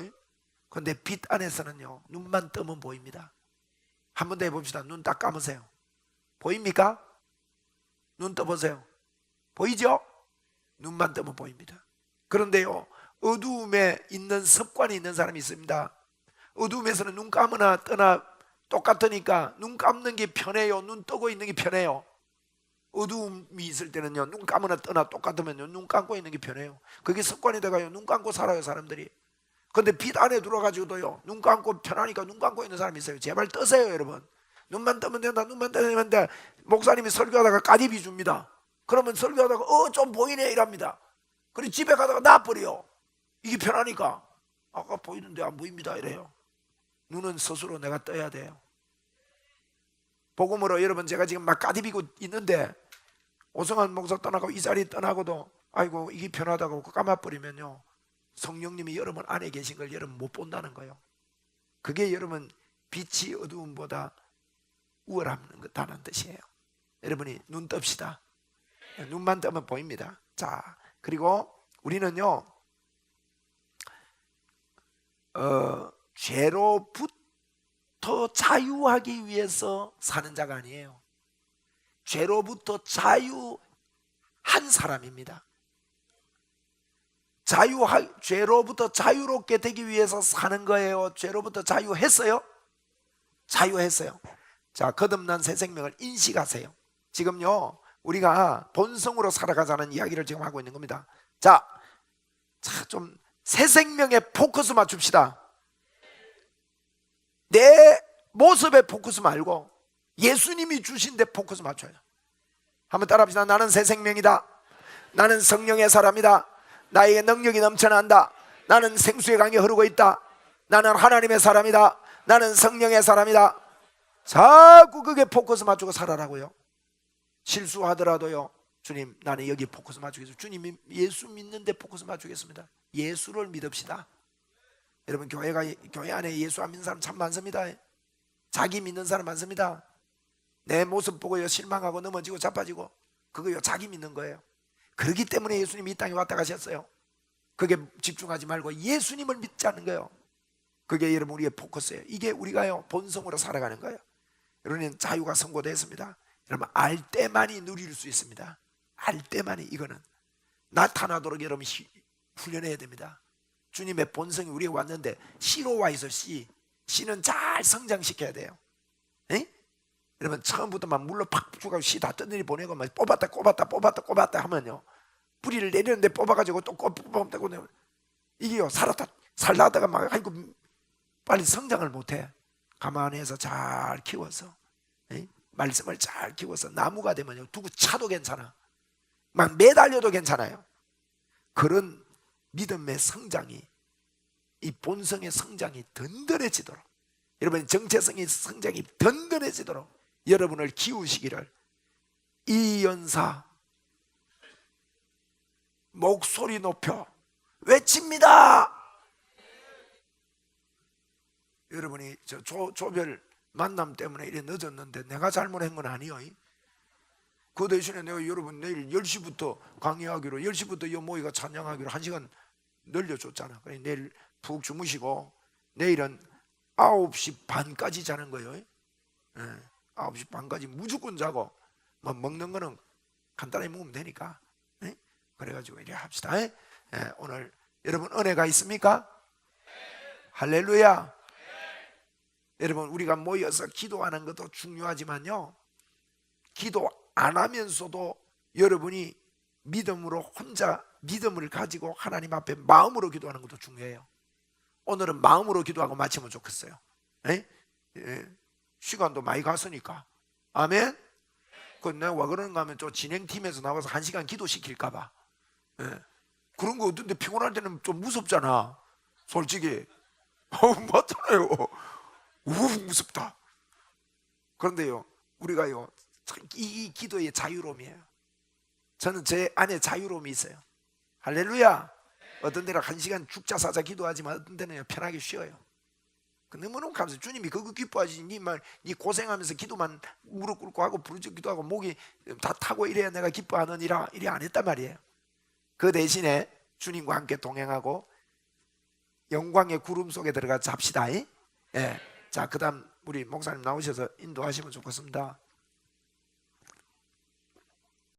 그런데 빛 안에서는요 눈만 뜨면 보입니다. 한 번 더 해봅시다. 눈 딱 감으세요. 보입니까? 눈 떠보세요. 보이죠? 눈만 뜨면 보입니다. 그런데요 어두움에 있는 습관이 있는 사람이 있습니다. 어두움에서는 눈 감으나 뜨나 똑같으니까 눈 감는 게 편해요, 눈 뜨고 있는 게 편해요. 어두움이 있을 때는요 눈 감으나 뜨나 똑같으면요 눈 감고 있는 게 편해요. 그게 습관이 돼가요. 눈 감고 살아요 사람들이. 근데 빛 안에 들어가지고도요 눈 감고 편하니까 눈 감고 있는 사람이 있어요. 제발 뜨세요 여러분. 눈만 뜨면 된다, 눈만 뜨면 된다. 목사님이 설교하다가 까디비 줍니다. 그러면 설교하다가 좀 보이네 이랍니다. 그리고 집에 가다가 놔버려요. 이게 편하니까. 아까 보이는데 안 보입니다 이래요. 눈은 스스로 내가 떠야 돼요. 복음으로 여러분 제가 지금 막 까디비고 있는데 오성환 목사 떠나고 이 자리 떠나고도 아이고 이게 편하다고 까마버리면요 성령님이 여러분 안에 계신 걸 여러분 못 본다는 거예요. 그게 여러분 빛이 어두움보다 우월하다는 뜻이에요. 여러분이 눈 뜹시다. 눈만 뜨면 보입니다. 자, 그리고 우리는요 죄로부터 자유하기 위해서 사는 자가 아니에요. 죄로부터 자유한 사람입니다. 죄로부터 자유롭게 되기 위해서 사는 거예요. 죄로부터 자유했어요? 자유했어요. 자, 거듭난 새 생명을 인식하세요. 지금요 우리가 본성으로 살아가자는 이야기를 지금 하고 있는 겁니다. 자, 좀 새 생명에 포커스 맞춥시다. 내 모습에 포커스 말고 예수님이 주신 데 포커스 맞춰요. 한번 따라합시다. 나는 새 생명이다. 나는 성령의 사람이다. 나에게 능력이 넘쳐난다. 나는 생수의 강이 흐르고 있다. 나는 하나님의 사람이다. 나는 성령의 사람이다. 자꾸 그게 포커스 맞추고 살아라고요. 실수하더라도요 주님 나는 여기 포커스 맞추겠습니다. 주님 예수 믿는데 포커스 맞추겠습니다. 예수를 믿읍시다. 여러분 교회 안에 예수 안 믿는 사람 참 많습니다. 자기 믿는 사람 많습니다. 내 모습 보고요 실망하고 넘어지고 자빠지고, 그거요 자기 믿는 거예요. 그렇기 때문에 예수님이 이 땅에 왔다 가셨어요. 그게 집중하지 말고 예수님을 믿자는 거예요. 그게 여러분 우리의 포커스예요. 이게 우리가요 본성으로 살아가는 거예요. 여러분은 자유가 선고됐습니다. 여러분 알 때만이 누릴 수 있습니다. 알 때만이. 이거는 나타나도록 여러분 훈련해야 됩니다. 주님의 본성이 우리에 왔는데 C로 와 있어. C는 잘 성장시켜야 돼요. 에? 여러분 처음부터 막 물로 팍 주고 C 다 뜯더니 보내고 막 뽑았다 하면요 뿌리를 내리는데 뽑아가지고 또 뽑았다고 이게요 살다가 막 아이고 빨리 성장을 못해. 가만히 해서 잘 키워서 말씀을 잘 키워서 나무가 되면요 두고 차도 괜찮아. 막 매달려도 괜찮아요. 그런 믿음의 성장이, 이 본성의 성장이 든든해지도록, 여러분의 정체성의 성장이 든든해지도록 여러분을 키우시기를 이연사 목소리 높여 외칩니다. 여러분이 저 조별 만남 때문에 이래 늦었는데 내가 잘못한 건 아니에요. 그 대신에 내가 여러분 내일 10시부터 강의하기로, 10시부터 이 모이가 찬양하기로 1시간 늘려줬잖아. 그래 내일 푹 주무시고 내일은 9시 반까지 자는 거예요. 9시 반까지 무조건 자고 뭐 먹는 거는 간단히 먹으면 되니까. 그래가지고 이래 합시다. 오늘 여러분 은혜가 있습니까? 할렐루야. 여러분, 우리가 모여서 기도하는 것도 중요하지만요, 기도 안 하면서도 여러분이 믿음으로 혼자 믿음을 가지고 하나님 앞에 마음으로 기도하는 것도 중요해요. 오늘은 마음으로 기도하고 마치면 좋겠어요. 에? 예. 시간도 많이 갔으니까. 아멘. 내가 왜 그러는가 하면 저 진행팀에서 나와서 1시간 기도시킬까 봐. 예. 그런 거 어떤데 피곤할 때는 좀 무섭잖아, 솔직히. 맞잖아요. 무섭다. 그런데요, 우리가요, 이 기도의 자유로움이에요. 저는 제 안에 자유로움이 있어요. 할렐루야. 어떤 데는 1시간 죽자 사자 기도하지만 어떤 데는 편하게 쉬어요. 너무너무 감사해요. 주님이 그거 기뻐하시지. 니 고생하면서 기도만 무릎 꿇고 하고 부르짖 기도하고 목이 다 타고 이래야 내가 기뻐하느니라, 이래 안 했단 말이에요. 그 대신에 주님과 함께 동행하고 영광의 구름 속에 들어가 잡시다. 예. 자, 그 다음 우리 목사님 나오셔서 인도하시면 좋겠습니다.